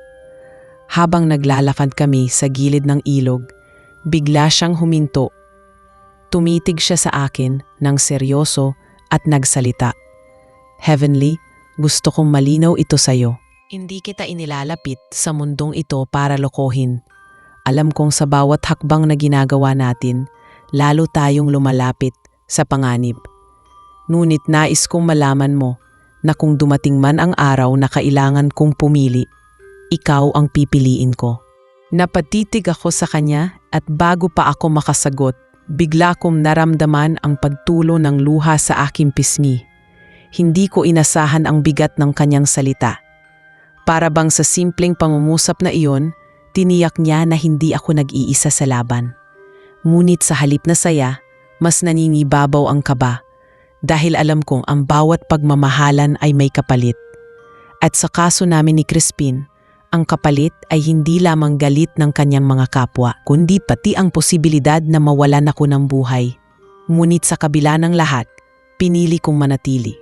Habang naglalakad kami sa gilid ng ilog, bigla siyang huminto. Tumitig siya sa akin ng seryoso at nagsalita. Heavenly, gusto kong malinaw ito sa'yo. Hindi kita inilalapit sa mundong ito para lokohin. Alam kong sa bawat hakbang na ginagawa natin, lalo tayong lumalapit sa panganib. Ngunit nais kong malaman mo na kung dumating man ang araw na kailangan kong pumili, ikaw ang pipiliin ko. Napatitig ako sa kanya at bago pa ako makasagot, bigla kong naramdaman ang pagtulo ng luha sa aking pisngi. Hindi ko inasahan ang bigat ng kanyang salita. Para bang sa simpleng pangungusap na iyon, tiniyak niya na hindi ako nag-iisa sa laban. Ngunit sa halip na saya, mas nangingibabaw ang kaba dahil alam kong ang bawat pagmamahalan ay may kapalit. At sa kaso namin ni Crispin, ang kapalit ay hindi lamang galit ng kanyang mga kapwa, kundi pati ang posibilidad na mawalan ako ng buhay. Ngunit sa kabila ng lahat, pinili kong manatili.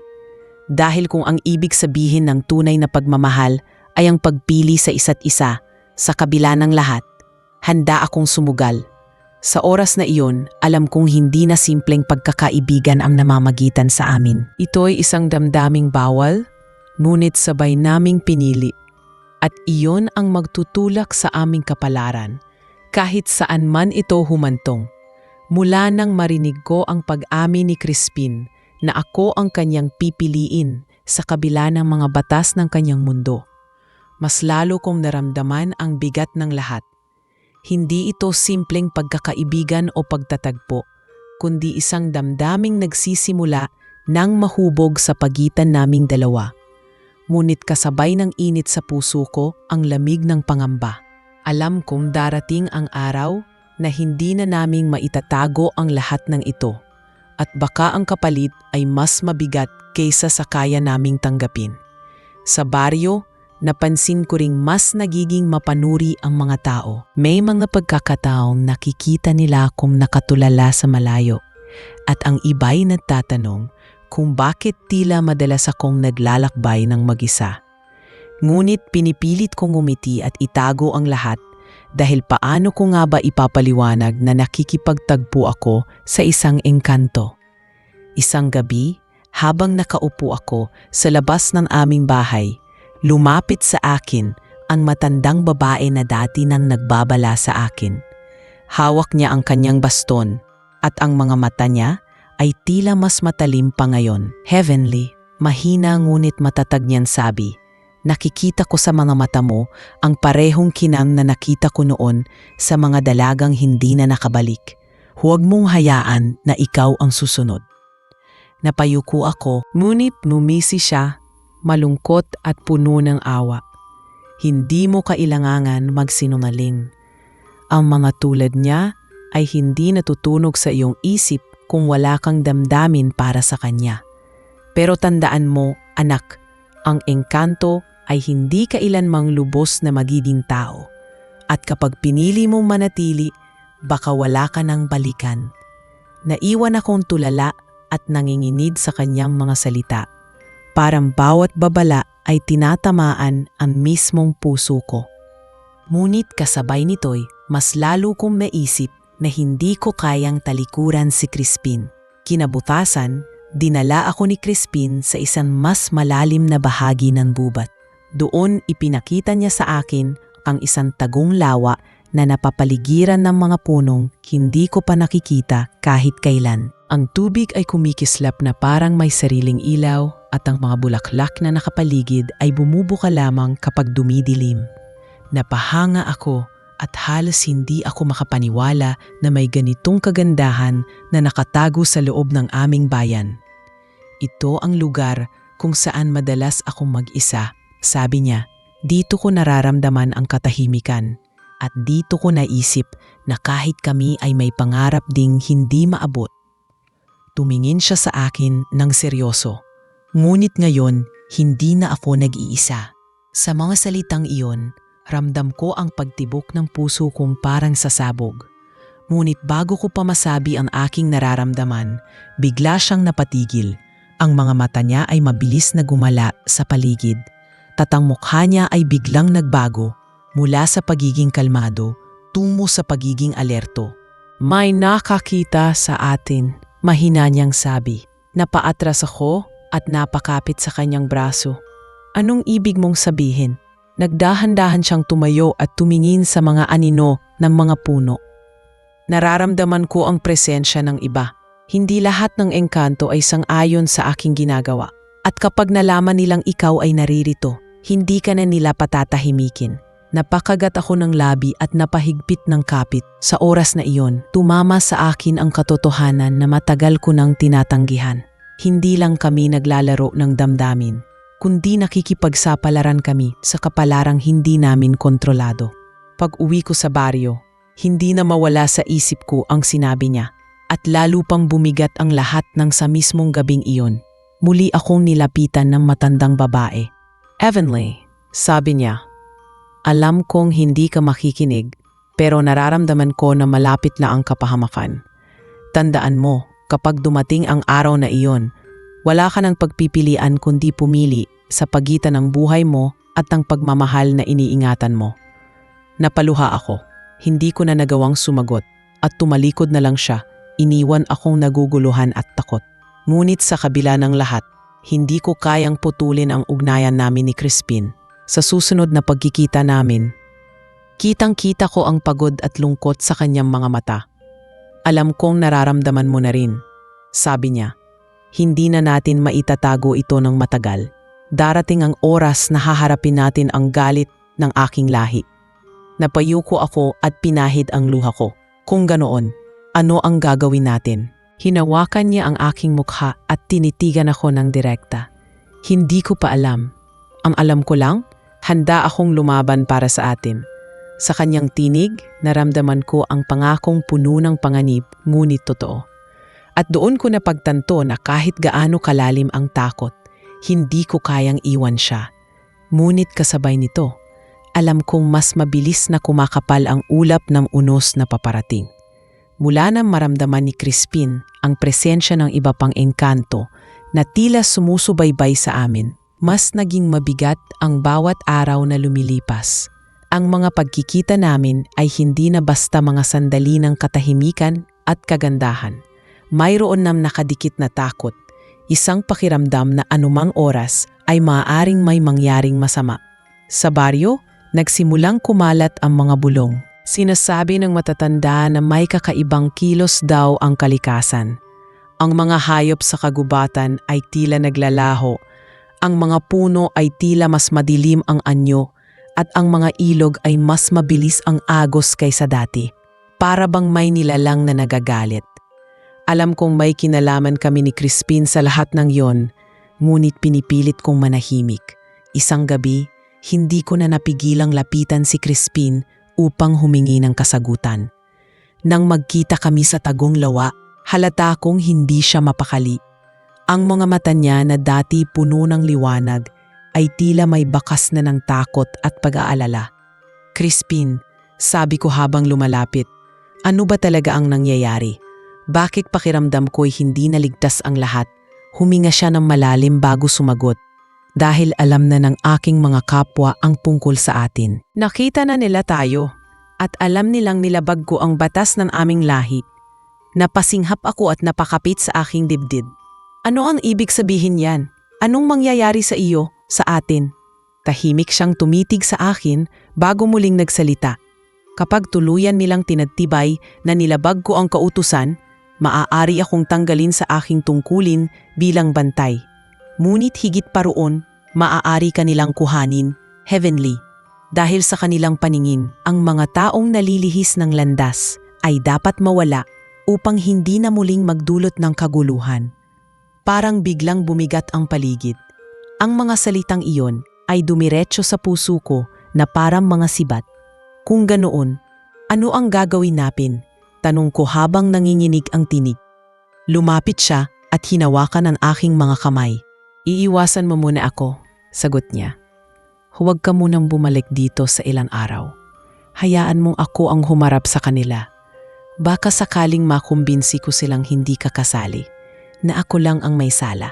Dahil kung ang ibig sabihin ng tunay na pagmamahal ay ang pagpili sa isa't isa, sa kabila ng lahat, handa akong sumugal. Sa oras na iyon, alam kong hindi na simpleng pagkakaibigan ang namamagitan sa amin. Ito'y isang damdaming bawal, ngunit sabay naming pinili. At iyon ang magtutulak sa aming kapalaran, kahit saan man ito humantong. Mula nang marinig ko ang pag-amin ni Crispin na ako ang kanyang pipiliin sa kabila ng mga batas ng kanyang mundo, mas lalo kong naramdaman ang bigat ng lahat. Hindi ito simpleng pagkakaibigan o pagtatagpo, kundi isang damdaming nagsisimula nang mahubog sa pagitan naming dalawa. Ngunit kasabay ng init sa puso ko ang lamig ng pangamba. Alam kong darating ang araw na hindi na naming maitatago ang lahat ng ito, at baka ang kapalit ay mas mabigat kaysa sa kaya naming tanggapin. Sa baryo, napansin ko ring mas nagiging mapanuri ang mga tao. May mga pagkakataong nakikita nila akong nakatulala sa malayo, at ang iba'y nagtatanong kung bakit tila madalas akong naglalakbay ng mag-isa. Ngunit pinipilit kong umiti at itago ang lahat dahil paano ko nga ba ipapaliwanag na nakikipagtagpo ako sa isang engkanto. Isang gabi, habang nakaupo ako sa labas ng aming bahay, lumapit sa akin ang matandang babae na dati nang nagbabala sa akin. Hawak niya ang kanyang baston at ang mga mata niya ay tila mas matalim pa ngayon. Heavenly, mahina ngunit matatag niyang sabi, nakikita ko sa mga mata mo ang parehong kinang na nakita ko noon sa mga dalagang hindi na nakabalik. Huwag mong hayaan na ikaw ang susunod. Napayuko ako, ngunit numisi siya, malungkot at puno ng awa. Hindi mo kailangan magsinungaling. Ang mga tulad niya ay hindi natutunog sa iyong isip kung wala kang damdamin para sa kanya. Pero tandaan mo, anak, ang engkanto ay hindi kailanmang lubos na magiging tao. At kapag pinili mong manatili, baka wala ka nang balikan. Naiwan akong tulala at nanginginid sa kanyang mga salita. Parang bawat babala ay tinatamaan ang mismong puso ko. Ngunit kasabay nito'y mas lalo kong naisip na hindi ko kayang talikuran si Crispin. Kinabukasan, dinala ako ni Crispin sa isang mas malalim na bahagi ng gubat. Doon ipinakita niya sa akin ang isang tagong lawa na napapaligiran ng mga punong hindi ko pa nakikita kahit kailan. Ang tubig ay kumikislap na parang may sariling ilaw at ang mga bulaklak na nakapaligid ay bumubuka lamang kapag dumidilim. Napahanga ako at halos hindi ako makapaniwala na may ganitong kagandahan na nakatago sa loob ng aming bayan. Ito ang lugar kung saan madalas akong mag-isa, sabi niya. Dito ko nararamdaman ang katahimikan at dito ko naisip na kahit kami ay may pangarap ding hindi maabot. Tumingin siya sa akin ng seryoso. Ngunit ngayon, hindi na ako nag-iisa. Sa mga salitang iyon, ramdam ko ang pagtibok ng puso kong parang sasabog. Ngunit bago ko pa masabi ang aking nararamdaman, bigla siyang napatigil. Ang mga mata niya ay mabilis na gumala sa paligid. Tatang mukha niya ay biglang nagbago mula sa pagiging kalmado tungo sa pagiging alerto. May nakakita sa atin, mahina niyang sabi. Napaatras ako at napakapit sa kanyang braso. Anong ibig mong sabihin? Nagdahan-dahan siyang tumayo at tumingin sa mga anino ng mga puno. Nararamdaman ko ang presensya ng iba. Hindi lahat ng engkanto ay sang-ayon sa aking ginagawa. At kapag nalaman nilang ikaw ay naririto, hindi ka na nila patatahimikin. Napakagat ako ng labi at napahigpit ng kapit. Sa oras na iyon, tumama sa akin ang katotohanan na matagal ko nang tinatanggihan. Hindi lang kami naglalaro ng damdamin, kundi nakikipagsapalaran kami sa kapalarang hindi namin kontrolado. Pag uwi ko sa baryo, hindi na mawala sa isip ko ang sinabi niya at lalo pang bumigat ang lahat ng sa mismong gabing iyon. Muli akong nilapitan ng matandang babae. Evanly, sabi niya, alam kong hindi ka makikinig pero nararamdaman ko na malapit na ang kapahamakan. Tandaan mo, kapag dumating ang araw na iyon, wala ka ng pagpipilian kundi pumili sa pagitan ng buhay mo at ng pagmamahal na iniingatan mo. Napaluha ako. Hindi ko na nagawang sumagot at tumalikod na lang siya. Iniwan akong naguguluhan at takot. Ngunit sa kabila ng lahat, hindi ko kayang putulin ang ugnayan namin ni Crispin. Sa susunod na pagkikita namin, kitang-kita ko ang pagod at lungkot sa kanyang mga mata. Alam kong nararamdaman mo na rin, sabi niya. Hindi na natin maitatago ito ng matagal. Darating ang oras na haharapin natin ang galit ng aking lahi. Napayuko ako at pinahid ang luha ko. Kung ganoon, ano ang gagawin natin? Hinawakan niya ang aking mukha at tinitigan ako ng direkta. Hindi ko pa alam. Ang alam ko lang, handa akong lumaban para sa atin. Sa kanyang tinig, naramdaman ko ang pangakong puno ng panganib, ngunit totoo. At doon ko napagtanto na kahit gaano kalalim ang takot, hindi ko kayang iwan siya. Ngunit kasabay nito, alam kong mas mabilis na kumakapal ang ulap ng unos na paparating. Mula nang maramdaman ni Crispin ang presensya ng iba pang engkanto na tila sumusubaybay sa amin, mas naging mabigat ang bawat araw na lumilipas. Ang mga pagkikita namin ay hindi na basta mga sandali ng katahimikan at kagandahan. Mayroon nam nakadikit na takot, isang pakiramdam na anumang oras ay maaaring may mangyaring masama. Sa baryo, nagsimulang kumalat ang mga bulong. Sinasabi ng matatanda na may kakaibang kilos daw ang kalikasan. Ang mga hayop sa kagubatan ay tila naglalaho. Ang mga puno ay tila mas madilim ang anyo at ang mga ilog ay mas mabilis ang agos kaysa dati. Para bang may nilalang na nagagalit. Alam kong may kinalaman kami ni Crispin sa lahat ng yon, ngunit pinipilit kong manahimik. Isang gabi, hindi ko na napigilang lapitan si Crispin upang humingi ng kasagutan. Nang magkita kami sa tagong lawa, halata kong hindi siya mapakali. Ang mga mata niya na dati puno ng liwanag ay tila may bakas na ng takot at pag-aalala. Crispin, sabi ko habang lumalapit, ano ba talaga ang nangyayari? Bakit pakiramdam ko'y hindi naligtas ang lahat? Huminga siya ng malalim bago sumagot. Dahil alam na ng aking mga kapwa ang tungkol sa atin. Nakita na nila tayo at alam nilang nilabag ko ang batas ng aming lahi. Napasinghap ako at napakapit sa aking dibdib. Ano ang ibig sabihin yan? Anong mangyayari sa iyo, sa atin? Tahimik siyang tumitig sa akin bago muling nagsalita. Kapag tuluyan nilang tinatibay na nilabag ko ang kautusan, maaari akong tanggalin sa aking tungkulin bilang bantay. Ngunit higit pa roon, maaari kanilang kuhanin, heavenly. Dahil sa kanilang paningin, ang mga taong nalilihis ng landas ay dapat mawala upang hindi na muling magdulot ng kaguluhan. Parang biglang bumigat ang paligid. Ang mga salitang iyon ay dumiretso sa puso ko na parang mga sibat. Kung ganoon, ano ang gagawin natin? Tanong ko habang nanginginig ang tinig. Lumapit siya at hinawakan ang aking mga kamay. Iiwasan mo muna ako, sagot niya. Huwag ka munang bumalik dito sa ilang araw. Hayaan mong ako ang humarap sa kanila. Baka sakaling makumbinsi ko silang hindi kakasali, na ako lang ang may sala.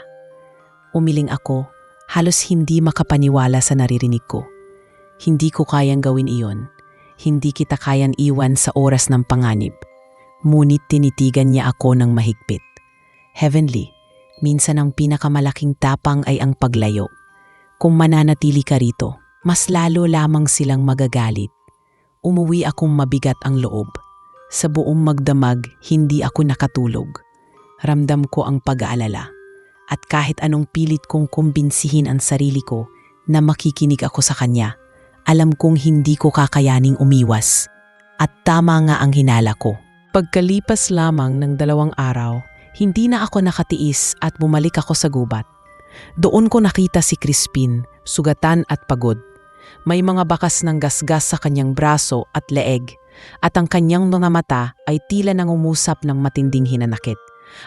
Umiling ako, halos hindi makapaniwala sa naririnig ko. Hindi ko kayang gawin iyon. Hindi kita kayang iwan sa oras ng panganib. Ngunit tinitigan niya ako ng mahigpit. Heavenly, minsan ang pinakamalaking tapang ay ang paglayo. Kung mananatili ka rito, mas lalo lamang silang magagalit. Umuwi akong mabigat ang loob. Sa buong magdamag, hindi ako nakatulog. Ramdam ko ang pag-aalala. At kahit anong pilit kong kumbinsihin ang sarili ko na makikinig ako sa kanya, alam kong hindi ko kakayaning umiwas. At tama nga ang hinala ko. Pagkalipas lamang ng 2 araw, hindi na ako nakatiis at bumalik ako sa gubat. Doon ko nakita si Crispin, sugatan at pagod. May mga bakas ng gasgas sa kanyang braso at leeg, at ang kanyang mga mata ay tila nangumusap ng matinding hinanakit.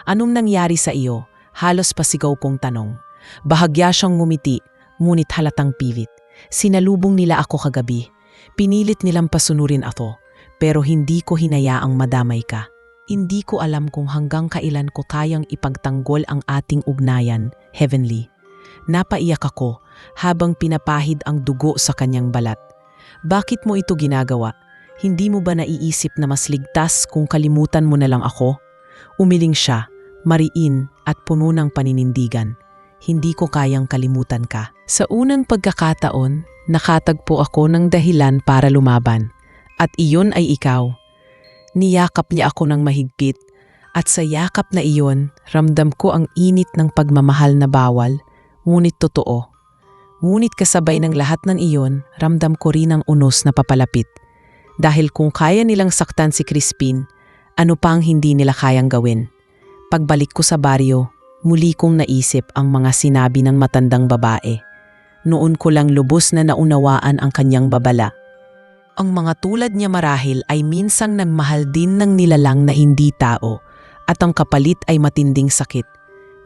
Anong nangyari sa iyo? Halos pasigaw kong tanong. Bahagya siyang ngumiti, ngunit halatang pilit. Sinalubong nila ako kagabi. Pinilit nilang pasunurin ako, pero hindi ko hinayaang madamay ka. Hindi ko alam kung hanggang kailan ko kayang ipagtanggol ang ating ugnayan, Heavenly. Napaiyak ako habang pinapahid ang dugo sa kanyang balat. Bakit mo ito ginagawa? Hindi mo ba naiisip na mas ligtas kung kalimutan mo na lang ako? Umiling siya, mariin at puno ng paninindigan. Hindi ko kayang kalimutan ka. Sa unang pagkakataon, nakatagpo ako ng dahilan para lumaban. At iyon ay ikaw. Niyakap niya ako ng mahigpit, at sa yakap na iyon, ramdam ko ang init ng pagmamahal na bawal, ngunit totoo. Ngunit kasabay ng lahat ng iyon, ramdam ko rin ang unos na papalapit. Dahil kung kaya nilang saktan si Crispin, ano pa ang hindi nila kayang gawin? Pagbalik ko sa baryo, muli kong naisip ang mga sinabi ng matandang babae. Noon ko lang lubos na naunawaan ang kanyang babala. Ang mga tulad niya marahil ay minsang nagmahal din ng nilalang na hindi tao, at ang kapalit ay matinding sakit.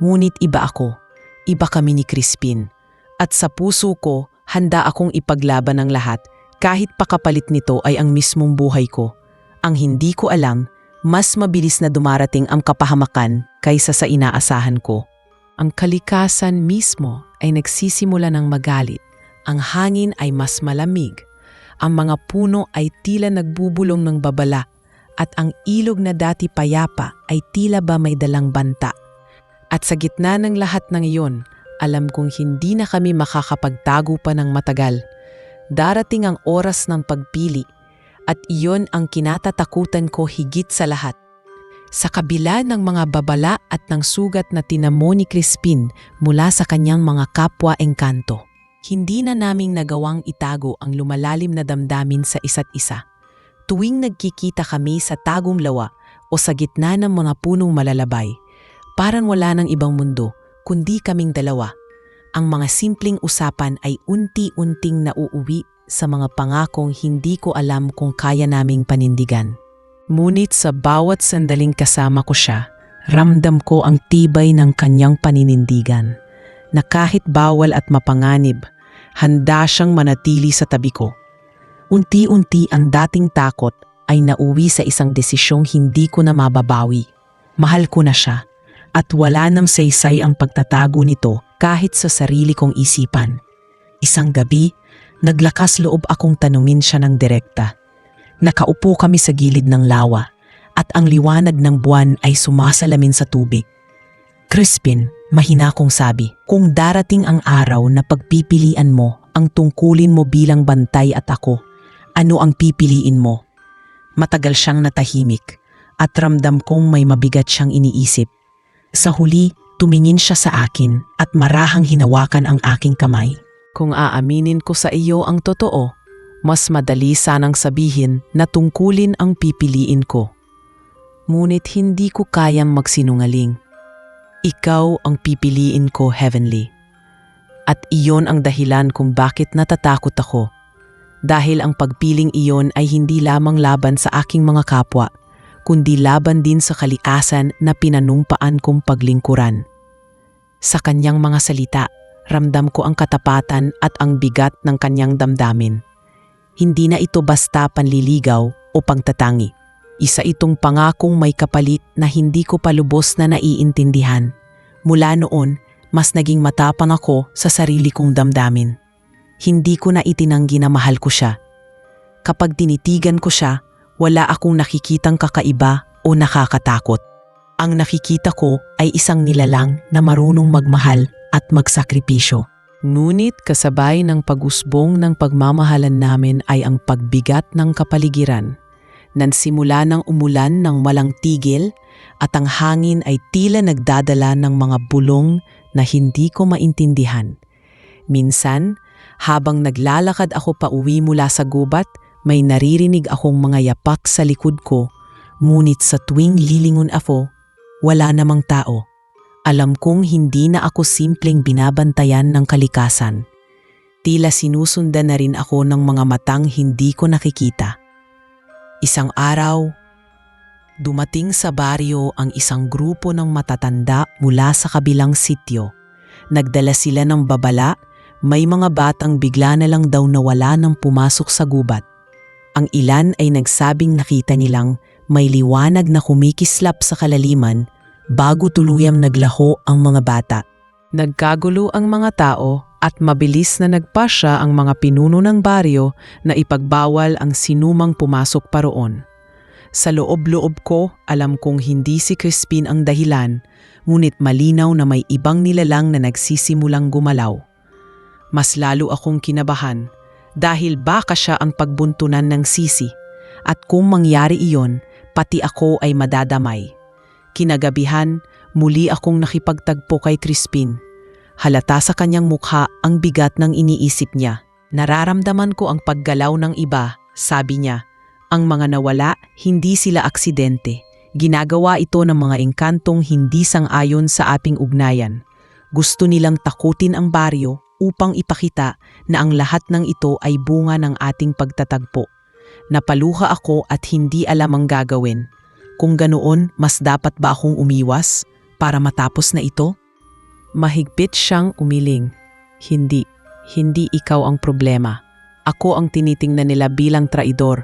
Ngunit iba ako, iba kami ni Crispin. At sa puso ko, handa akong ipaglaban ang lahat, kahit pakapalit nito ay ang mismong buhay ko. Ang hindi ko alam, mas mabilis na dumarating ang kapahamakan kaysa sa inaasahan ko. Ang kalikasan mismo ay nagsisimula ng magalit. Ang hangin ay mas malamig. Ang mga puno ay tila nagbubulong ng babala, at ang ilog na dati payapa ay tila ba may dalang banta. At sa gitna ng lahat ng iyon, alam kong hindi na kami makakapagtago pa ng matagal. Darating ang oras ng pagpili, at iyon ang kinatatakutan ko higit sa lahat. Sa kabila ng mga babala at ng sugat na tinamo ni Crispin mula sa kanyang mga kapwa engkanto, hindi na naming nagawang itago ang lumalalim na damdamin sa isa't isa. Tuwing nagkikita kami sa tagong lawa o sa gitna ng mga punong malalabay, parang wala ng ibang mundo, kundi kaming dalawa. Ang mga simpleng usapan ay unti-unting nauuwi sa mga pangakong hindi ko alam kung kaya naming panindigan. Ngunit sa bawat sandaling kasama ko siya, ramdam ko ang tibay ng kanyang paninindigan, na kahit bawal at mapanganib, handa siyang manatili sa tabi ko. Unti-unti ang dating takot ay nauwi sa isang desisyong hindi ko na mababawi. Mahal ko na siya, at wala nang saysay ang pagtatago nito kahit sa sarili kong isipan. Isang gabi, naglakas loob akong tanungin siya ng direkta. Nakaupo kami sa gilid ng lawa, at ang liwanag ng buwan ay sumasalamin sa tubig. Crispin, mahina kong sabi, kung darating ang araw na pagpipilian mo ang tungkulin mo bilang bantay at ako, ano ang pipiliin mo? Matagal siyang natahimik, at ramdam kong may mabigat siyang iniisip. Sa huli, tumingin siya sa akin at marahang hinawakan ang aking kamay. Kung aaminin ko sa iyo ang totoo, mas madali sanang sabihin na tungkulin ang pipiliin ko. Ngunit hindi ko kayang magsinungaling. Ikaw ang pipiliin ko, Heavenly. At iyon ang dahilan kung bakit natatakot ako. Dahil ang pagpiling iyon ay hindi lamang laban sa aking mga kapwa, kundi laban din sa kalikasan na pinanumpaan kong paglingkuran. Sa kanyang mga salita, ramdam ko ang katapatan at ang bigat ng kanyang damdamin. Hindi na ito basta panliligaw o pagtatangi. Isa itong pangakong may kapalit na hindi ko pa lubos na naiintindihan. Mula noon, mas naging matapang ako sa sarili kong damdamin. Hindi ko na itinanggi na mahal ko siya. Kapag tinitigan ko siya, wala akong nakikitang kakaiba o nakakatakot. Ang nakikita ko ay isang nilalang na marunong magmahal at magsakripisyo. Ngunit kasabay ng pag-usbong ng pagmamahalan namin ay ang pagbigat ng kapaligiran. Nansimula ng umulan ng walang tigil at ang hangin ay tila nagdadala ng mga bulong na hindi ko maintindihan. Minsan, habang naglalakad ako pauwi mula sa gubat, may naririnig akong mga yapak sa likod ko, ngunit sa tuwing lilingon ako, wala namang tao. Alam kong hindi na ako simpleng binabantayan ng kalikasan. Tila sinusundan na rin ako ng mga matang hindi ko nakikita. Isang araw, dumating sa baryo ang isang grupo ng matatanda mula sa kabilang sityo. Nagdala sila ng babala, may mga batang bigla na lang daw nawala nang pumasok sa gubat. Ang ilan ay nagsabing nakita nilang may liwanag na kumikislap sa kalaliman bago tuluyang naglaho ang mga bata. Nagkagulo ang mga tao at mabilis na nagpasya ang mga pinuno ng baryo na ipagbawal ang sinumang pumasok pa roon. Sa loob-loob ko, alam kong hindi si Crispin ang dahilan, ngunit malinaw na may ibang nilalang na nagsisimulang gumalaw. Mas lalo akong kinabahan dahil baka siya ang pagbuntunan ng sisi at kung mangyari iyon, pati ako ay madadamay. Kinagabihan, muli akong nakipagtagpo kay Crispin. Halata sa kanyang mukha ang bigat ng iniisip niya. Nararamdaman ko ang paggalaw ng iba, sabi niya. Ang mga nawala, hindi sila aksidente. Ginagawa ito ng mga engkantong hindi sang-ayon sa ating ugnayan. Gusto nilang takutin ang baryo upang ipakita na ang lahat ng ito ay bunga ng ating pagtatagpo. Napaluha ako at hindi alam ang gagawin. Kung ganoon, mas dapat ba akong umiwas para matapos na ito? Mahigpit siyang umiling. Hindi ikaw ang problema. Ako ang tinitingnan nila bilang traidor.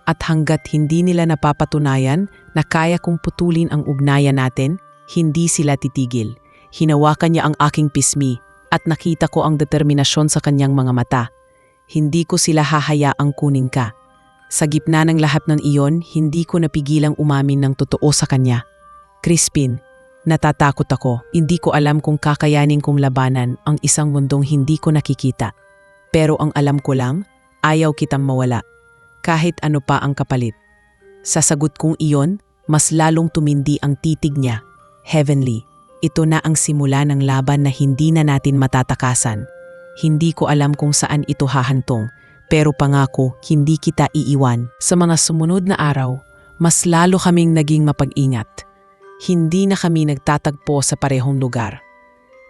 At hanggat hindi nila napapatunayan na kaya kong putulin ang ugnayan natin, hindi sila titigil. Hinawakan niya ang aking pismi at nakita ko ang determinasyon sa kanyang mga mata. Hindi ko sila hahayaang kunin ka. Sa gitna ng lahat ng iyon, hindi ko napigilang umamin ng totoo sa kanya. Crispin, natatakot ako. Hindi ko alam kung kakayanin kong labanan ang isang mundong hindi ko nakikita. Pero ang alam ko lang, ayaw kitang mawala. Kahit ano pa ang kapalit. Sa sagot kong iyon, mas lalong tumindi ang titig niya. Heavenly, ito na ang simula ng laban na hindi na natin matatakasan. Hindi ko alam kung saan ito hahantong. Pero pangako, hindi kita iiwan. Sa mga sumunod na araw, mas lalo kaming naging mapag-ingat. Hindi na kami nagtatagpo sa parehong lugar.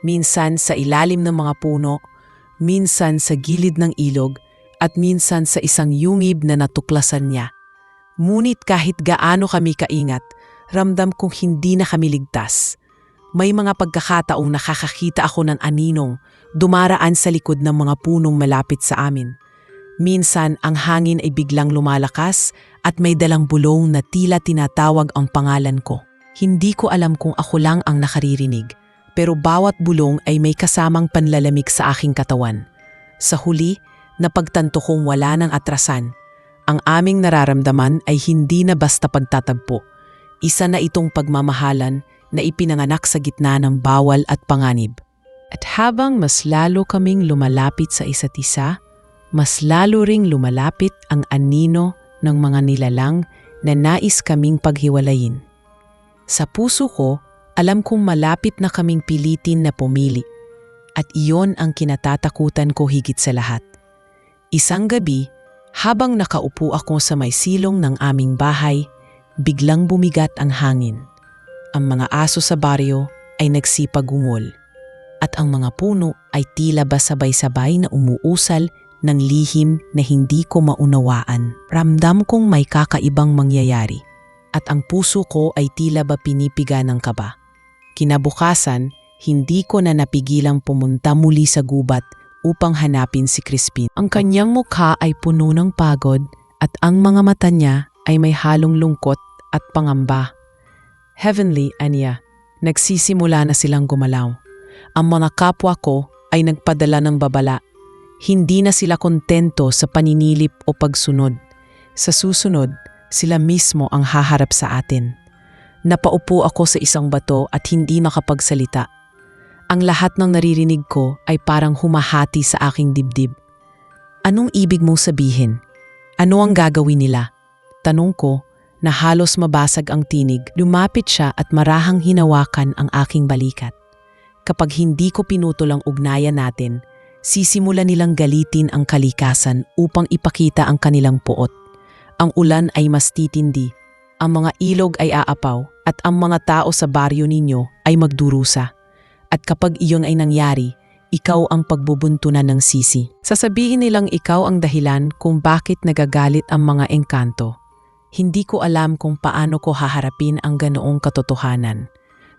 Minsan sa ilalim ng mga puno, minsan sa gilid ng ilog, at minsan sa isang yungib na natuklasan niya. Ngunit kahit gaano kami kaingat, ramdam kong hindi na kami ligtas. May mga pagkakataong nakakakita ako ng aninong dumaraan sa likod ng mga punong malapit sa amin. Minsan ang hangin ay biglang lumalakas at may dalang bulong na tila tinatawag ang pangalan ko. Hindi ko alam kung ako lang ang nakaririnig, pero bawat bulong ay may kasamang panlalamig sa aking katawan. Sa huli, napagtanto kong wala ng atrasan. Ang aming nararamdaman ay hindi na basta pagtatagpo. Isa na itong pagmamahalan na ipinanganak sa gitna ng bawal at panganib. At habang mas lalo kaming lumalapit sa isa't isa, mas lalo ring lumalapit ang anino ng mga nilalang na nais kaming paghiwalayin. Sa puso ko, alam kong malapit na kaming pilitin na pumili. At iyon ang kinatatakutan ko higit sa lahat. Isang gabi, habang nakaupo ako sa may silong ng aming bahay, biglang bumigat ang hangin. Ang mga aso sa baryo ay nagsipagungol. At ang mga puno ay tila ba sabay-sabay na umuusal ng lihim na hindi ko maunawaan. Ramdam kong may kakaibang mangyayari at ang puso ko ay tila ba pinipiga ng kaba. Kinabukasan, hindi ko na napigilang pumunta muli sa gubat upang hanapin si Crispin. Ang kanyang mukha ay puno ng pagod at ang mga mata niya ay may halong lungkot at pangamba. Heavenly, Anya, nagsisimula na silang gumalaw. Ang mga kapwa ko ay nagpadala ng babala. Hindi na sila kontento sa paninilip o pagsunod. Sa susunod, sila mismo ang haharap sa atin. Napaupo ako sa isang bato at hindi makapagsalita. Ang lahat ng naririnig ko ay parang humahati sa aking dibdib. Anong ibig mong sabihin? Ano ang gagawin nila? Tanong ko na halos mabasag ang tinig. Lumapit siya at marahang hinawakan ang aking balikat. Kapag hindi ko pinutol ang ugnayan natin, sisimula nilang galitin ang kalikasan upang ipakita ang kanilang puot. Ang ulan ay mas titindi, ang mga ilog ay aapaw at ang mga tao sa baryo ninyo ay magdurusa. At kapag iyon ay nangyari, ikaw ang pagbubuntunan ng sisi. Sasabihin nilang ikaw ang dahilan kung bakit nagagalit ang mga engkanto. Hindi ko alam kung paano ko haharapin ang ganoong katotohanan.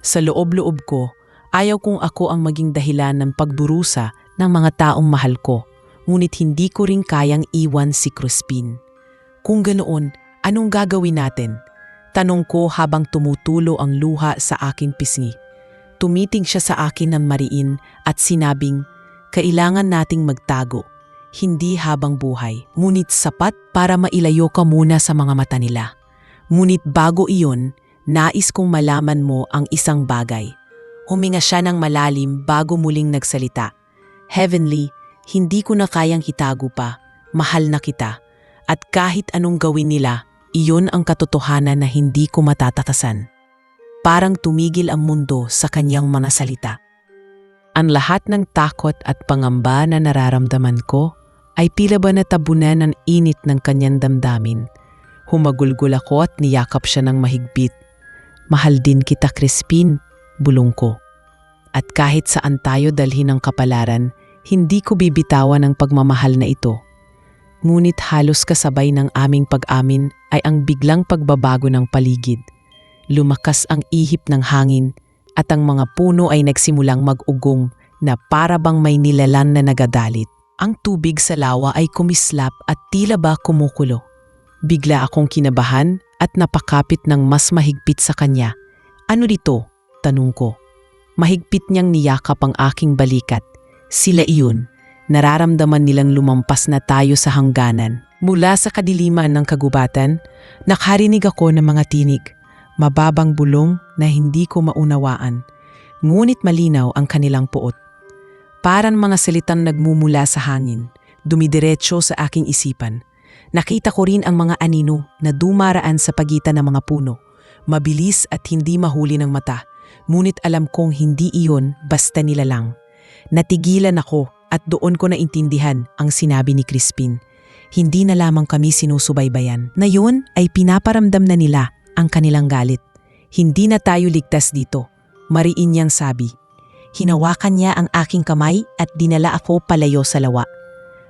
Sa loob-loob ko, ayaw kong ako ang maging dahilan ng pagdurusa ng mga taong mahal ko, ngunit hindi ko rin kayang iwan si Crispin. Kung ganoon, anong gagawin natin? Tanong ko habang tumutulo ang luha sa aking pisngi. Tumiting siya sa akin ng mariin at sinabing, kailangan nating magtago, hindi habang buhay, ngunit sapat para mailayo ka muna sa mga mata nila. Ngunit bago iyon, nais kong malaman mo ang isang bagay. Huminga siya ng malalim bago muling nagsalita. Heavenly, hindi ko na kayang itago pa, mahal na kita, at kahit anong gawin nila, iyon ang katotohanan na hindi ko matatakasan. Parang tumigil ang mundo sa kanyang mga salita. Ang lahat ng takot at pangamba na nararamdaman ko ay tila ba natabunan ng init ng kanyang damdamin. Humagulgol ako at niyakap siya ng mahigpit. Mahal din kita, Crispin, bulong ko. At kahit saan tayo dalhin ng kapalaran, hindi ko bibitawan ang pagmamahal na ito. Ngunit halos kasabay ng aming pag-amin ay ang biglang pagbabago ng paligid. Lumakas ang ihip ng hangin at ang mga puno ay nagsimulang mag-ugong na para bang may nilalan na nagadalit. Ang tubig sa lawa ay kumislap at tila ba kumukulo. Bigla akong kinabahan at napakapit ng mas mahigpit sa kanya. Ano dito? Tanong ko. Mahigpit niyang niyakap ang aking balikat. Sila iyon. Nararamdaman nilang lumampas na tayo sa hangganan. Mula sa kadiliman ng kagubatan, nakarinig ako ng mga tinig. Mababang bulong na hindi ko maunawaan. Ngunit malinaw ang kanilang puot. Parang mga salitang nagmumula sa hangin, dumidiretso sa aking isipan. Nakita ko rin ang mga anino na dumaraan sa pagitan ng mga puno. Mabilis at hindi mahuli ng mata. Ngunit alam kong hindi iyon basta nilalang. Natigilan ako at doon ko naintindihan ang sinabi ni Crispin. Hindi na lamang kami sinusubaybayan. Na yun ay pinaparamdam na nila ang kanilang galit. Hindi na tayo ligtas dito, mariin niyang sabi. Hinawakan niya ang aking kamay at dinala ako palayo sa lawa.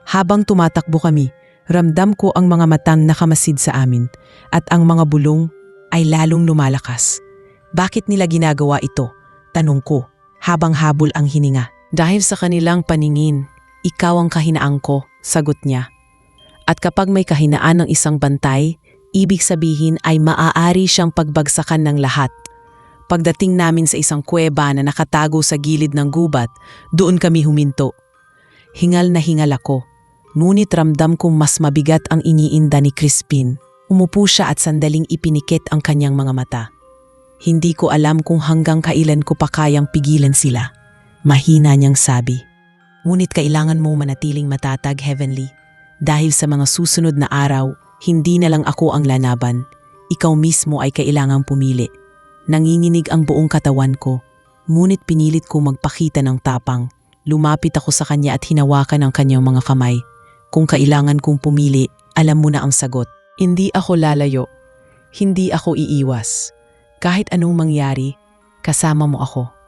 Habang tumatakbo kami, ramdam ko ang mga matang nakamasid sa amin at ang mga bulong ay lalong lumalakas. Bakit nila ginagawa ito? Tanong ko habang habol ang hininga. Dahil sa kanilang paningin, ikaw ang kahinaan ko, sagot niya. At kapag may kahinaan ng isang bantay, ibig sabihin ay maaari siyang pagbagsakan ng lahat. Pagdating namin sa isang kuweba na nakatago sa gilid ng gubat, doon kami huminto. Hingal na hingal ako, ngunit ramdam kong mas mabigat ang iniinda ni Crispin. Umupo siya at sandaling ipinikit ang kanyang mga mata. Hindi ko alam kung hanggang kailan ko pa kayang pigilan sila. Mahina niyang sabi. Ngunit kailangan mo manatiling matatag, Heavenly. Dahil sa mga susunod na araw, hindi na lang ako ang lanaban. Ikaw mismo ay kailangang pumili. Nanginginig ang buong katawan ko, ngunit pinilit ko magpakita ng tapang. Lumapit ako sa kanya at hinawakan ang kanyang mga kamay. Kung kailangan kong pumili, alam mo na ang sagot. Hindi ako lalayo. Hindi ako iiwas. Kahit anong mangyari, kasama mo ako.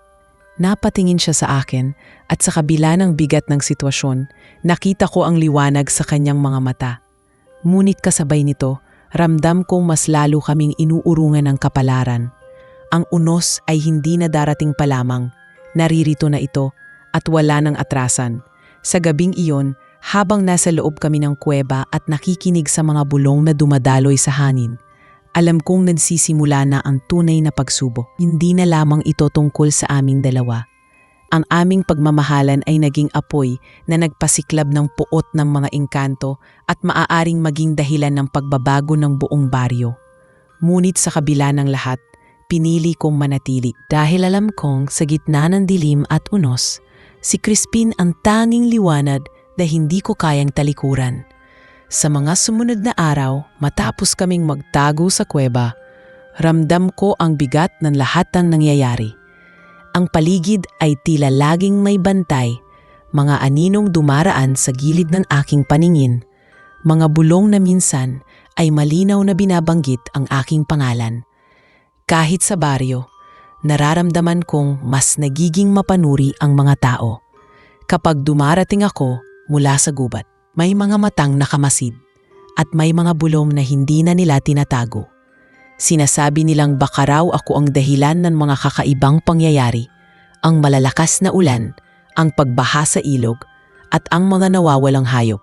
Napatingin siya sa akin at sa kabila ng bigat ng sitwasyon, nakita ko ang liwanag sa kanyang mga mata. Ngunit kasabay nito, ramdam kong mas lalo kaming inuurungan ng kapalaran. Ang unos ay hindi na darating pa lamang, naririto na ito at wala ng atrasan. Sa gabing iyon, Habang nasa loob kami ng kuweba at nakikinig sa mga bulong na dumadaloy sa hangin, alam kong nagsisimula na ang tunay na pagsubok. Hindi na lamang ito tungkol sa aming dalawa. Ang aming pagmamahalan ay naging apoy na nagpasiklab ng puot ng mga engkanto at maaaring maging dahilan ng pagbabago ng buong baryo. Ngunit sa kabila ng lahat, pinili kong manatili dahil alam kong sa gitna ng dilim at unos, si Crispin ang tanging liwanag na hindi ko kayang talikuran. Sa mga sumunod na araw, matapos kaming magtago sa kuweba, ramdam ko ang bigat ng lahat ng nangyayari. Ang paligid ay tila laging may bantay, mga aninong dumaraan sa gilid ng aking paningin, mga bulong na minsan ay malinaw na binabanggit ang aking pangalan. Kahit sa baryo, nararamdaman kong mas nagiging mapanuri ang mga tao. Kapag dumarating ako mula sa gubat, may mga matang nakamasid at may mga bulong na hindi na nila tinatago. Sinasabi nilang baka raw ako ang dahilan ng mga kakaibang pangyayari, ang malalakas na ulan, ang pagbaha sa ilog, at ang mga nawawalang hayop.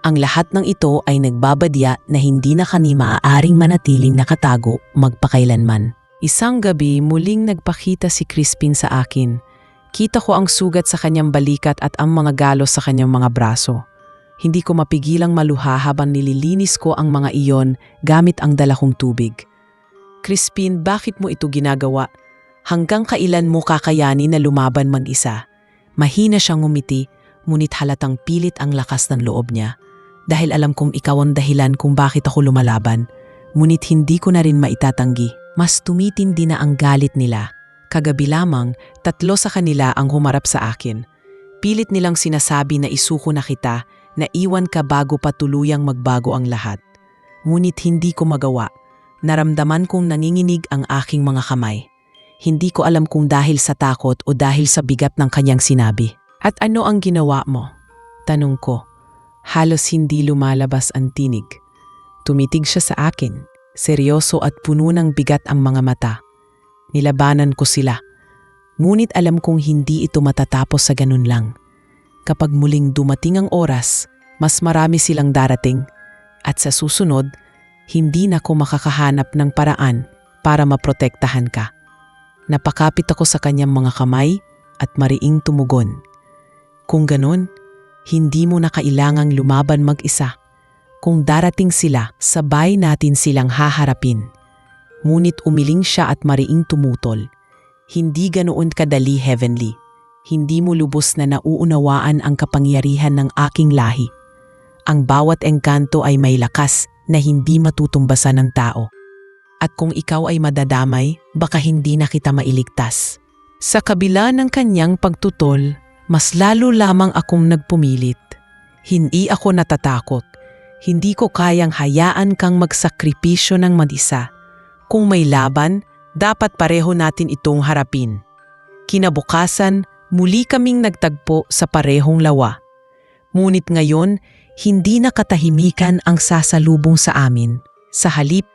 Ang lahat ng ito ay nagbabadya na hindi na kami maaaring manatiling nakatago magpakailanman. Isang gabi muling nagpakita si Crispin sa akin. Kita ko ang sugat sa kanyang balikat at ang mga galos sa kanyang mga braso. Hindi ko mapigilang maluha habang nililinis ko ang mga iyon gamit ang dala kong tubig. Crispin, bakit mo ito ginagawa? Hanggang kailan mo kakayanin na lumaban mag-isa? Mahina siyang ngumiti, ngunit halatang pilit ang lakas ng loob niya. Dahil alam kong ikaw ang dahilan kung bakit ako lumalaban, ngunit hindi ko na rin maitatanggi. Mas tumitindi na ang galit nila. Kagabi lamang, 3 sa kanila ang humarap sa akin. Pilit nilang sinasabi na isuko na kita, na iwan ka bago pa tuluyang magbago ang lahat. Ngunit hindi ko magawa. Naramdaman kong nanginginig ang aking mga kamay. Hindi ko alam kung dahil sa takot o dahil sa bigat ng kanyang sinabi. At ano ang ginawa mo? Tanong ko. Halos hindi lumalabas ang tinig. Tumitig siya sa akin. Seryoso at puno ng bigat ang mga mata. Nilabanan ko sila. Ngunit alam kong hindi ito matatapos sa ganun lang. Kapag muling dumating ang oras, mas marami silang darating. At sa susunod, hindi na ko makakahanap ng paraan para maprotektahan ka. Napakapit ako sa kanyang mga kamay at mariing tumugon. Kung ganun, hindi mo na kailangang lumaban mag-isa. Kung darating sila, sabay natin silang haharapin. Ngunit umiling siya at mariing tumutol. Hindi ganoon kadali, Heavenly. Hindi mo lubos na nauunawaan ang kapangyarihan ng aking lahi. Ang bawat engkanto ay may lakas na hindi matutumbasan ng tao. At kung ikaw ay madadamay, baka hindi na kita mailigtas. Sa kabila ng kanyang pagtutol, mas lalo lamang akong nagpumilit. Hindi ako natatakot. Hindi ko kayang hayaan kang magsakripisyo ng mag-isa. Kung may laban, dapat pareho natin itong harapin. Kinabukasan, muli kaming nagtagpo sa parehong lawa. Ngunit ngayon, hindi na katahimikan ang sasalubong sa amin. Sa halip,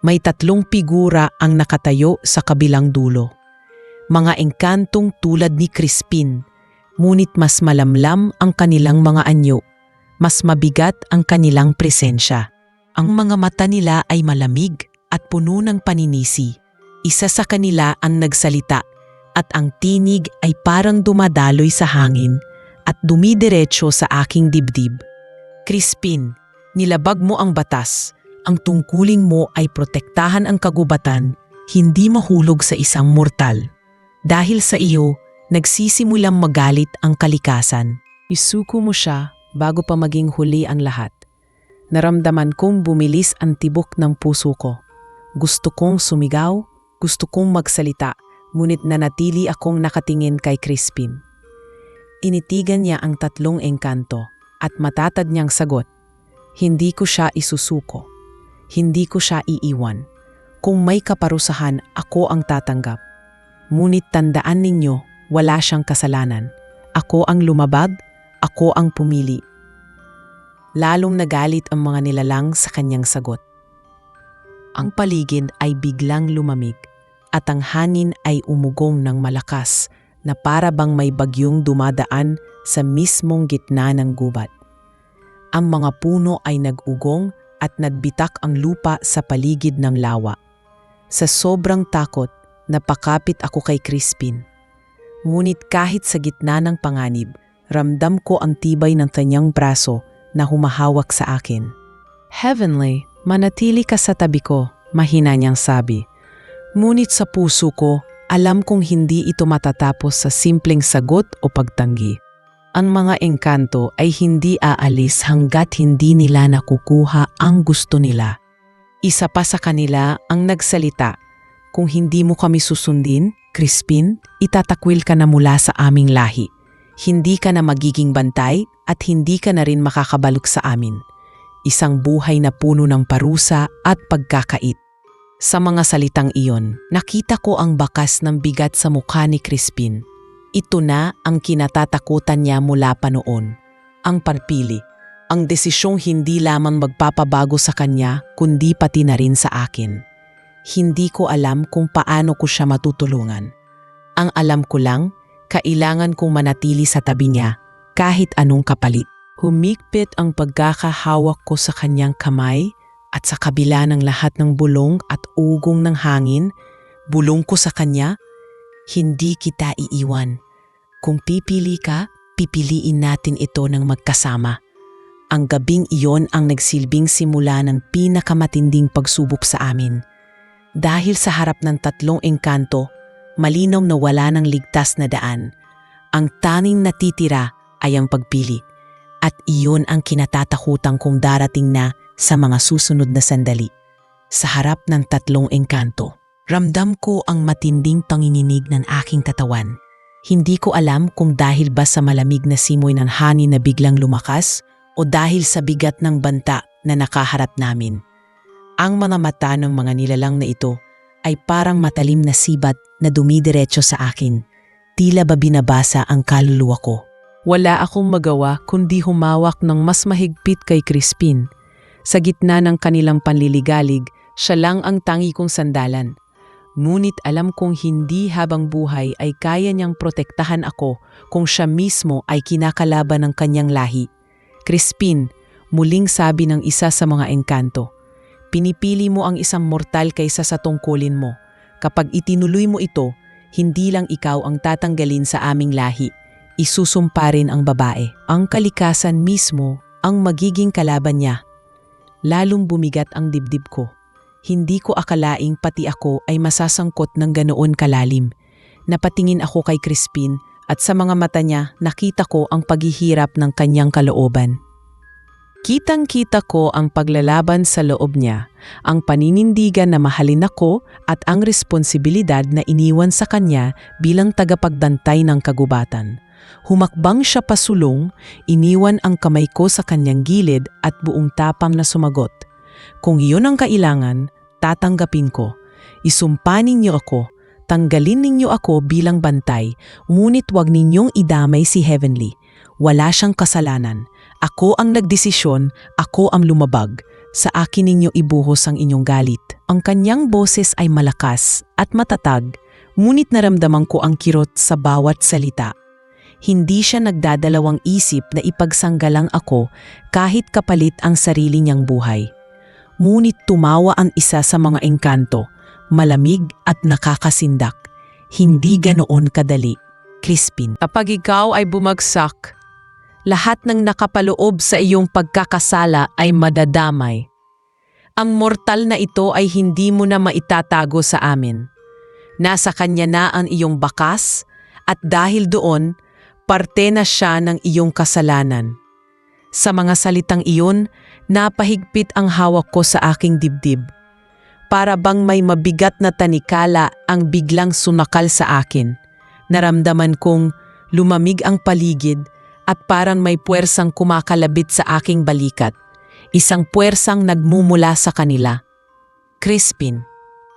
may 3 figura ang nakatayo sa kabilang dulo. Mga engkantong tulad ni Crispin, ngunit mas malamlam ang kanilang mga anyo. Mas mabigat ang kanilang presensya. Ang mga mata nila ay malamig at puno ng paninisi. Isa sa kanila ang nagsalita at ang tinig ay parang dumadaloy sa hangin at dumidiretso sa aking dibdib. Crispin, nilabag mo ang batas. Ang tungkulin mo ay protektahan ang kagubatan, hindi mahulog sa isang mortal. Dahil sa iyo, nagsisimulang magalit ang kalikasan. Isuko mo siya bago pa maging huli ang lahat. Naramdaman kong bumilis ang tibok ng puso ko. Gusto kong sumigaw, gusto kong magsalita, ngunit nanatili akong nakatingin kay Crispin. Initigan niya ang 3 engkanto at matatag niyang sagot, hindi ko siya isusuko. Hindi ko siya iiwan. Kung may kaparusahan, ako ang tatanggap. Ngunit tandaan ninyo, wala siyang kasalanan. Ako ang lumabag, ako ang pumili. Lalong nagalit ang mga nilalang sa kanyang sagot. Ang paligid ay biglang lumamig at ang hangin ay umugong ng malakas na para bang may bagyong dumadaan sa mismong gitna ng gubat. Ang mga puno ay nag-ugong at nagbitak ang lupa sa paligid ng lawa. Sa sobrang takot, napakapit ako kay Crispin. Ngunit kahit sa gitna ng panganib, ramdam ko ang tibay ng kanyang braso na humahawak sa akin. "Heavenly, manatili ka sa tabi ko," mahina niyang sabi. Ngunit sa puso ko, alam kong hindi ito matatapos sa simpleng sagot o pagtanggi. Ang mga engkanto ay hindi aalis hanggat hindi nila nakukuha ang gusto nila. Isa pa sa kanila ang nagsalita, "Kung hindi mo kami susundin, Crispin, itatakwil ka na mula sa aming lahi. Hindi ka na magiging bantay at hindi ka na rin makakabalok sa amin." Isang buhay na puno ng parusa at pagkakait. Sa mga salitang iyon, nakita ko ang bakas ng bigat sa mukha ni Crispin. Ito na ang kinatatakutan niya mula pa noon. Ang pagpili. Ang desisyong hindi lamang magpapabago sa kanya kundi pati na rin sa akin. Hindi ko alam kung paano ko siya matutulungan. Ang alam ko lang, kailangan kong manatili sa tabi niya kahit anong kapalit. Humigpit ang pagkakahawak ko sa kanyang kamay at sa kabila ng lahat ng bulong at ugong ng hangin, bulong ko sa kanya, "Hindi kita iiwan. Kung pipili ka, pipiliin natin ito ng magkasama." Ang gabing iyon ang nagsilbing simula ng pinakamatinding pagsubok sa amin. Dahil sa harap ng tatlong engkanto, malinaw na wala ng ligtas na daan. Ang tanging natitira ay ang pagpili. At iyon ang kinatatakutan kong darating na sa mga susunod na sandali. Sa harap ng tatlong engkanto, ramdam ko ang matinding panginginig ng aking katawan. Hindi ko alam kung dahil ba sa malamig na simoy ng hangin na biglang lumakas o dahil sa bigat ng banta na nakaharap namin. Ang mga mata ng mga nilalang na ito ay parang matalim na sibat na dumidiretso sa akin. Tila ba binabasa ang kaluluwa ko. Wala akong magawa kundi humawak ng mas mahigpit kay Crispin. Sa gitna ng kanilang panliligalig, siya lang ang tangi kong sandalan. Ngunit alam kong hindi habang buhay ay kaya niyang protektahan ako kung siya mismo ay kinakalaban ng kanyang lahi. "Crispin," muling sabi ng isa sa mga engkanto, "pinipili mo ang isang mortal kaysa sa tungkulin mo. Kapag itinuloy mo ito, hindi lang ikaw ang tatanggalin sa aming lahi. Isusumpa rin ang babae. Ang kalikasan mismo ang magiging kalaban niya." Lalong bumigat ang dibdib ko. Hindi ko akalaing pati ako ay masasangkot ng ganoon kalalim. Napatingin ako kay Crispin at sa mga mata niya nakita ko ang paghihirap ng kanyang kalooban. Kitang-kita ko ang paglalaban sa loob niya, ang paninindigan na mahalin ako at ang responsibilidad na iniwan sa kanya bilang tagapagdantay ng kagubatan. Humakbang siya pasulong, iniwan ang kamay ko sa kanyang gilid at buong tapang na sumagot, "Kung iyon ang kailangan, tatanggapin ko. Isumpa ninyo ako, tanggalin ninyo ako bilang bantay, ngunit huwag ninyong idamay si Heavenly. Wala siyang kasalanan. Ako ang nagdesisyon, ako ang lumabag. Sa akin ninyo ibuhos ang inyong galit." Ang kanyang boses ay malakas at matatag, ngunit naramdaman ko ang kirot sa bawat salita. Hindi siya nagdadalawang isip na ipagsanggalang ako kahit kapalit ang sarili niyang buhay. Ngunit tumawa ang isa sa mga engkanto, malamig at nakakasindak. "Hindi ganoon kadali, Crispin. Kapag ikaw ay bumagsak, lahat ng nakapaloob sa iyong pagkakasala ay madadamay. Ang mortal na ito ay hindi mo na maitatago sa amin. Nasa kanya na ang iyong bakas at dahil doon, parte na siya ng iyong kasalanan." Sa mga salitang iyon, napahigpit ang hawak ko sa aking dibdib. Para bang may mabigat na tanikala ang biglang sunakal sa akin. Naramdaman kong lumamig ang paligid at parang may puwersang kumakalabit sa aking balikat. Isang puwersang nagmumula sa kanila. "Crispin,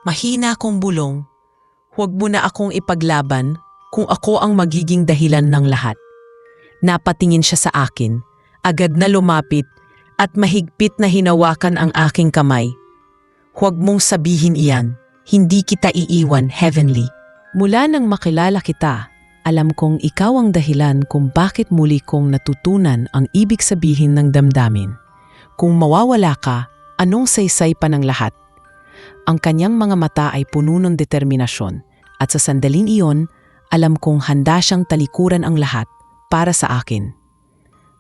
mahina akong bulong. Huwag mo na akong ipaglaban kung ako ang magiging dahilan ng lahat." Napatingin siya sa akin, agad na lumapit at mahigpit na hinawakan ang aking kamay. "Huwag mong sabihin iyan. Hindi kita iiwan, Heavenly. Mula nang makilala kita, Alam kong ikaw ang dahilan kung bakit muli kong natutunan ang ibig sabihin ng damdamin. Kung mawawala ka, anong saysay pa ng lahat? Ang kanyang mga mata ay puno ng determinasyon at sa sandaling iyon, alam kong handa siyang talikuran ang lahat para sa akin.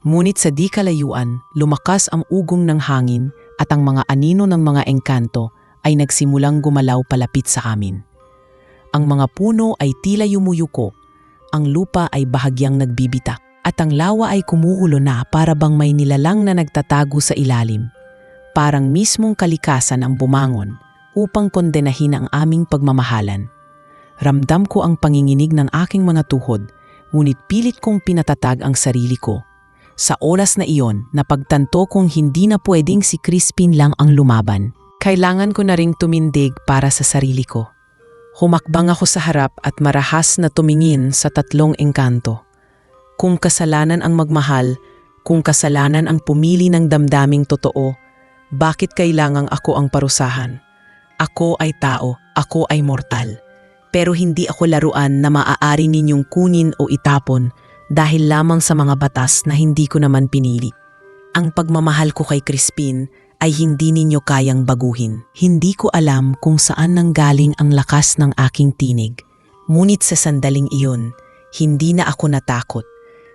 Ngunit sa di kalayuan, lumakas ang ugong ng hangin at ang mga anino ng mga engkanto ay nagsimulang gumalaw palapit sa amin. Ang mga puno ay tila yumuyuko, ang lupa ay bahagyang nagbibitak at ang lawa ay kumuhulo na para bang may nilalang na nagtatago sa ilalim. Parang mismong kalikasan ang bumangon upang kondenahin ang aming pagmamahalan. Ramdam ko ang panginginig ng aking mga tuhod, ngunit pilit kong pinatatag ang sarili ko. Sa oras na iyon, napagtanto kong hindi na pwedeng si Crispin lang ang lumaban. Kailangan ko na ring tumindig para sa sarili ko. Humakbang ako sa harap at marahas na tumingin sa tatlong engkanto. Kung kasalanan ang magmahal, kung kasalanan ang pumili ng damdaming totoo, bakit kailangang ako ang parusahan? Ako ay tao, ako ay mortal. Pero hindi ako laruan na maaari ninyong kunin o itapon dahil lamang sa mga batas na hindi ko naman pinili. Ang pagmamahal ko kay Crispin ay hindi ninyo kayang baguhin. Hindi ko alam kung saan nanggaling ang lakas ng aking tinig. Ngunit sa sandaling iyon, hindi na ako natakot.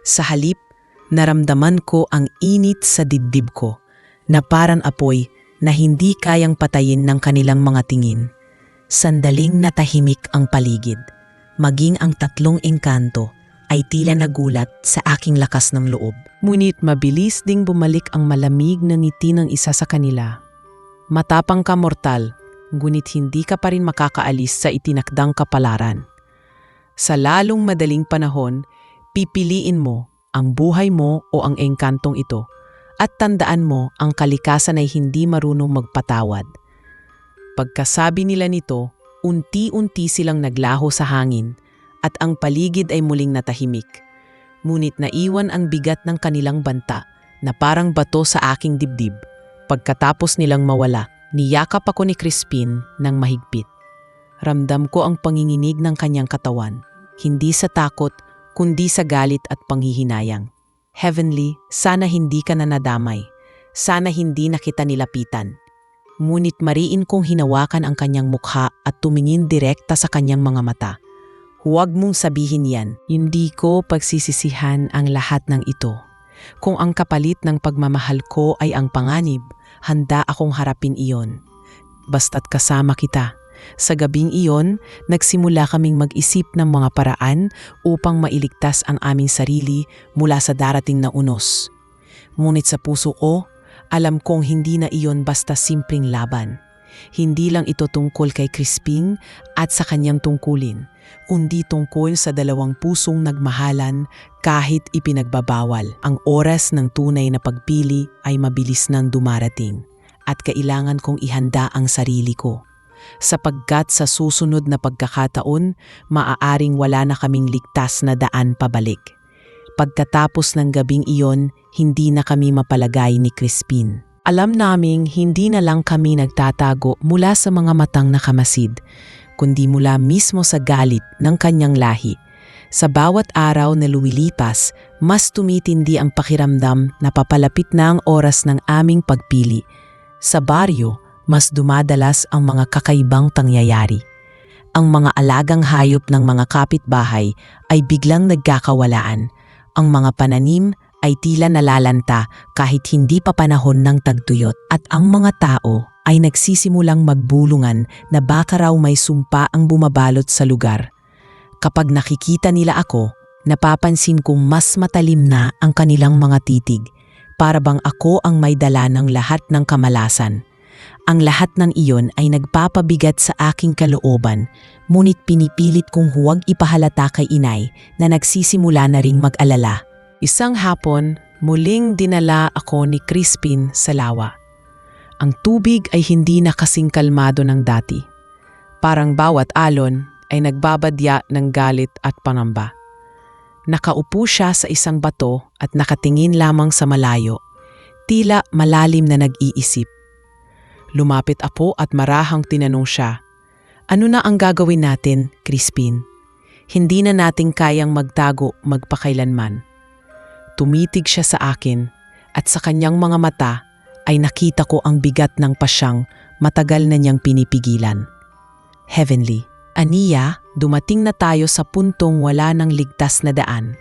Sa halip, naramdaman ko ang init sa dibdib ko, na parang apoy na hindi kayang patayin ng kanilang mga tingin. Sandaling natahimik ang paligid. Maging ang tatlong engkanto ay tila nagulat sa aking lakas ng loob. Ngunit mabilis ding bumalik ang malamig na ngiti ng isa sa kanila. Matapang ka, mortal, ngunit hindi ka pa rin makakaalis sa itinakdang kapalaran. Sa lalong madaling panahon, pipiliin mo ang buhay mo o ang engkantong ito, at tandaan mo ang kalikasan ay hindi marunong magpatawad. Pagkasabi nila nito, unti-unti silang naglaho sa hangin at ang paligid ay muling natahimik. Ngunit naiwan ang bigat ng kanilang banta na parang bato sa aking dibdib. Pagkatapos nilang mawala, niyakap ako ni Crispin ng mahigpit. Ramdam ko ang panginginig ng kanyang katawan, hindi sa takot, kundi sa galit at panghihinayang. Heavenly, sana hindi ka na nadamay. Sana hindi na kita nilapitan. Ngunit mariin kong hinawakan ang kanyang mukha at tumingin direkta sa kanyang mga mata. Huwag mong sabihin yan. Hindi ko pagsisisihan ang lahat ng ito. Kung ang kapalit ng pagmamahal ko ay ang panganib, handa akong harapin iyon. Basta't kasama kita. Sa gabing iyon, nagsimula kaming mag-isip ng mga paraan upang mailigtas ang aming sarili mula sa darating na unos. Ngunit sa puso ko, alam kong hindi na iyon basta simpleng laban. Hindi lang ito tungkol kay Crispin at sa kanyang tungkulin, kundi tungkol sa dalawang pusong nagmahalan kahit ipinagbabawal. Ang oras ng tunay na pagpili ay mabilis nang dumarating at kailangan kong ihanda ang sarili ko. Sapagkat sa susunod na pagkakataon, maaaring wala na kaming ligtas na daan pabalik. Pagkatapos ng gabing iyon, hindi na kami mapalagay ni Crispin. Alam naming hindi na lang kami nagtatago mula sa mga matang nakamasid, kundi mula mismo sa galit ng kanyang lahi. Sa bawat araw na lumilipas, mas tumitindi ang pakiramdam na papalapit na ang oras ng aming pagpili. Sa baryo, mas dumadalas ang mga kakaibang pangyayari. Ang mga alagang hayop ng mga kapitbahay ay biglang nagkakawalaan. Ang mga pananim ay tila nalalanta kahit hindi pa panahon ng tagtuyot at ang mga tao ay nagsisimulang magbulungan na baka raw may sumpa ang bumabalot sa lugar. Kapag nakikita nila ako, napapansin kong mas matalim na ang kanilang mga titig, para bang ako ang may dala ng lahat ng kamalasan. Ang lahat ng iyon ay nagpapabigat sa aking kalooban, ngunit pinipilit kong huwag ipahalata kay inay na nagsisimula na ring mag-alala. Isang hapon, muling dinala ako ni Crispin sa lawa. Ang tubig ay hindi na kasing kalmado ng dati. Parang bawat alon ay nagbabadya ng galit at pangamba. Nakaupo siya sa isang bato at nakatingin lamang sa malayo, tila malalim na nag-iisip. Lumapit ako at marahang tinanong siya, "Ano na ang gagawin natin, Crispin?" Hindi na nating kayang magtago magpakailanman. Tumitig siya sa akin at sa kanyang mga mata ay nakita ko ang bigat ng pasyang matagal na niyang pinipigilan. Heavenly, Aniya, dumating na tayo sa puntong wala ng ligtas na daan.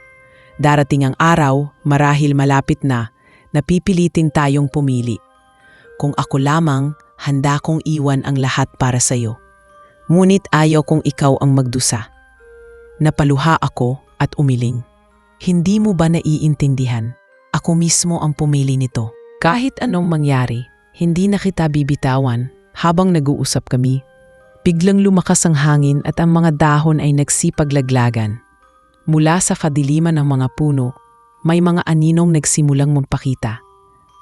Darating ang araw, marahil malapit na, napipilitin tayong pumili. Kung ako lamang, handa kong iwan ang lahat para sa iyo. Ngunit ayaw kong ikaw ang magdusa. Napaluha ako at umiling. Hindi mo ba naiintindihan? Ako mismo ang pumili nito. Kahit anong mangyari, hindi na kita bibitawan. Habang nag-uusap kami, biglang lumakas ang hangin at ang mga dahon ay nagsipaglaglagan. Mula sa kadiliman ng mga puno, may mga aninong nagsimulang magpakita.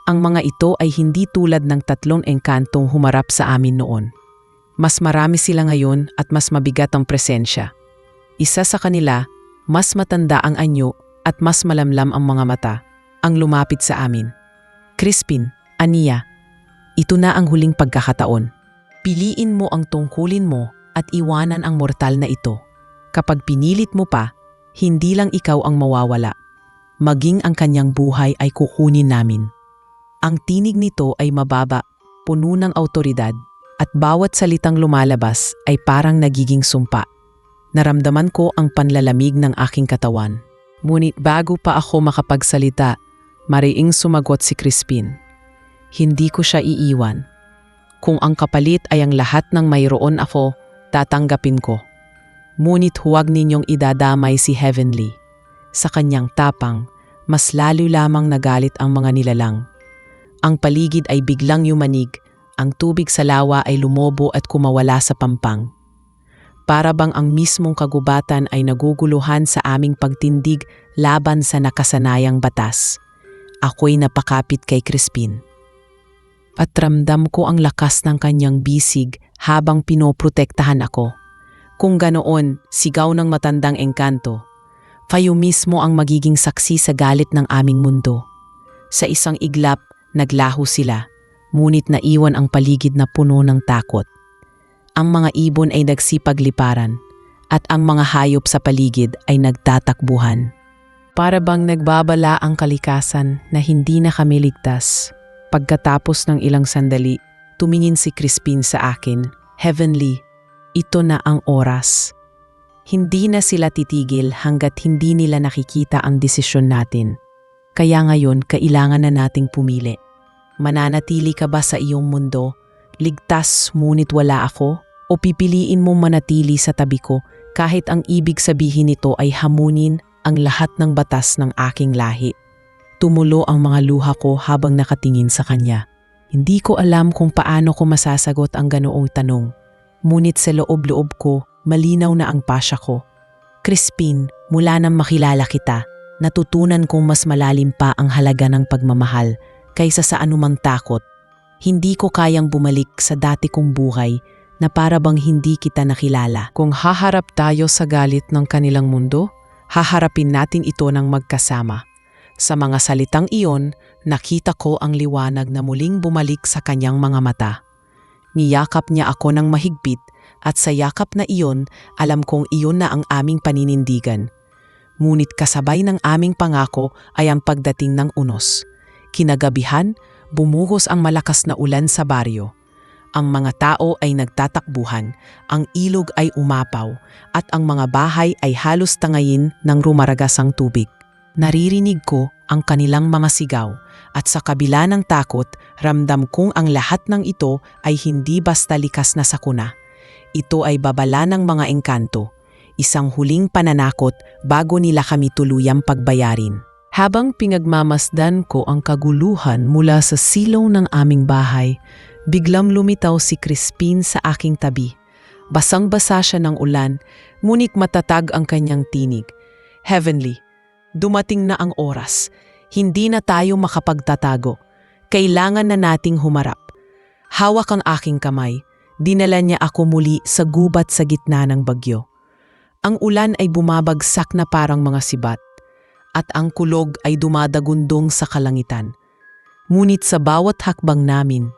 Ang mga ito ay hindi tulad ng 3 engkantong humarap sa amin noon. Mas marami sila ngayon at mas mabigat ang presensya. Isa sa kanila, mas matanda ang anyo at mas malamlam ang mga mata, ang lumapit sa amin. Crispin, Aniya, ito na ang huling pagkakataon. Piliin mo ang tungkulin mo at iwanan ang mortal na ito. Kapag pinilit mo pa, hindi lang ikaw ang mawawala. Maging ang kanyang buhay ay kukunin namin. Ang tinig nito ay mababa, puno ng awtoridad, at bawat salitang lumalabas ay parang nagiging sumpa. Naramdaman ko ang panlalamig ng aking katawan. Ngunit bago pa ako makapagsalita, mariing sumagot si Crispin. Hindi ko siya iiwan. Kung ang kapalit ay ang lahat ng mayroon ako, tatanggapin ko. Ngunit huwag ninyong idadamay si Heavenly. Sa kanyang tapang, mas lalo lamang nagalit ang mga nilalang. Ang paligid ay biglang yumanig, ang tubig sa lawa ay lumobo at kumawala sa pampang. Para bang ang mismong kagubatan ay naguguluhan sa aming pagtindig laban sa nakasanayang batas. Ako'y napakapit kay Crispin. At ramdam ko ang lakas ng kanyang bisig habang pinoprotektahan ako. Kung ganoon, sigaw ng matandang engkanto, kayo mismo ang magiging saksi sa galit ng aming mundo. Sa isang iglap, naglaho sila, ngunit naiwan ang paligid na puno ng takot. Ang mga ibon ay nagsipagliparan, at ang mga hayop sa paligid ay nagtatakbuhan. Para bang nagbabala ang kalikasan na hindi na kami ligtas. Pagkatapos ng ilang sandali, tumingin si Crispin sa akin. Heavenly, ito na ang oras. Hindi na sila titigil hanggat hindi nila nakikita ang desisyon natin. Kaya ngayon, kailangan na nating pumili. Mananatili ka ba sa iyong mundo? Ligtas ngunit wala ako? O pipiliin mo manatili sa tabi ko kahit ang ibig sabihin nito ay hamunin ang lahat ng batas ng aking lahi? Tumulo ang mga luha ko habang nakatingin sa kanya. Hindi ko alam kung paano ko masasagot ang ganoong tanong. Ngunit sa loob-loob ko, malinaw na ang pasya ko. Crispin, mula nang makilala kita, natutunan kong mas malalim pa ang halaga ng pagmamahal kaysa sa anumang takot. Hindi ko kayang bumalik sa dati kong buhay na para bang hindi kita nakilala. Kung haharap tayo sa galit ng kanilang mundo, haharapin natin ito ng magkasama. Sa mga salitang iyon, nakita ko ang liwanag na muling bumalik sa kanyang mga mata. Niyakap niya ako ng mahigpit at sa yakap na iyon, alam kong iyon na ang aming paninindigan. Ngunit kasabay ng aming pangako ay ang pagdating ng unos. Kinagabihan, bumuhos ang malakas na ulan sa baryo. Ang mga tao ay nagtatakbuhan, ang ilog ay umapaw, at ang mga bahay ay halos tangayin ng rumaragasang tubig. Naririnig ko ang kanilang mga sigaw, at sa kabila ng takot, ramdam kong ang lahat ng ito ay hindi basta likas na sakuna. Ito ay babala ng mga engkanto, isang huling pananakot bago nila kami tuluyang pagbayarin. Habang pinagmamasdan ko ang kaguluhan mula sa silaw ng aming bahay, biglang lumitaw si Crispin sa aking tabi. Basang-basa siya ng ulan, ngunit matatag ang kanyang tinig. Heavenly, dumating na ang oras. Hindi na tayo makapagtatago. Kailangan na nating humarap. Hawak ang aking kamay. Dinala niya ako muli sa gubat sa gitna ng bagyo. Ang ulan ay bumabagsak na parang mga sibat, at ang kulog ay dumadagundong sa kalangitan. Ngunit sa bawat hakbang namin,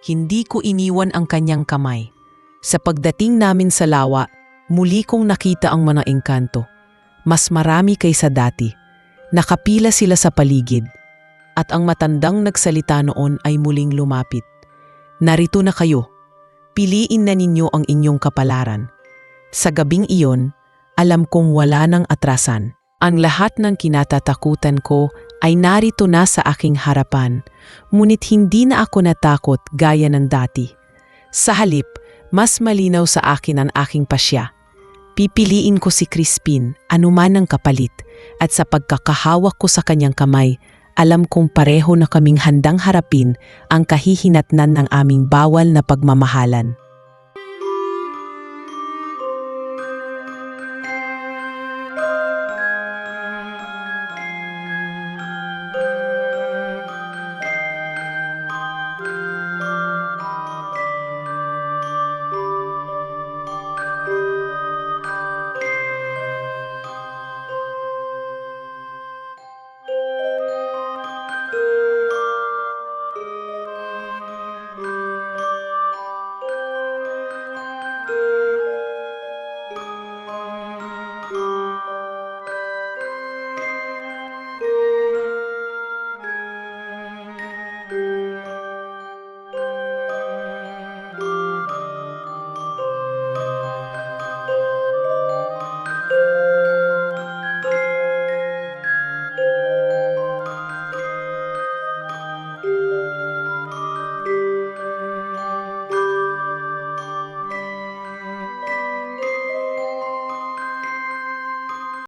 hindi ko iniwan ang kanyang kamay. Sa pagdating namin sa lawa, Muli kong nakita ang mga engkanto. Mas marami kaysa dati. Nakapila sila sa paligid. At ang matandang nagsalita noon ay muling lumapit. Narito na kayo. Piliin na ninyo ang inyong kapalaran. Sa gabing iyon, alam kong wala nang atrasan. Ang lahat ng kinatatakutan ko ay narito na sa aking harapan, ngunit hindi na ako natakot gaya ng dati. Sa halip, mas malinaw sa akin ang aking pasya. Pipiliin ko si Crispin, anuman ang kapalit, at sa pagkakahawak ko sa kanyang kamay, alam kong pareho na kaming handang harapin ang kahihinatnan ng aming bawal na pagmamahalan.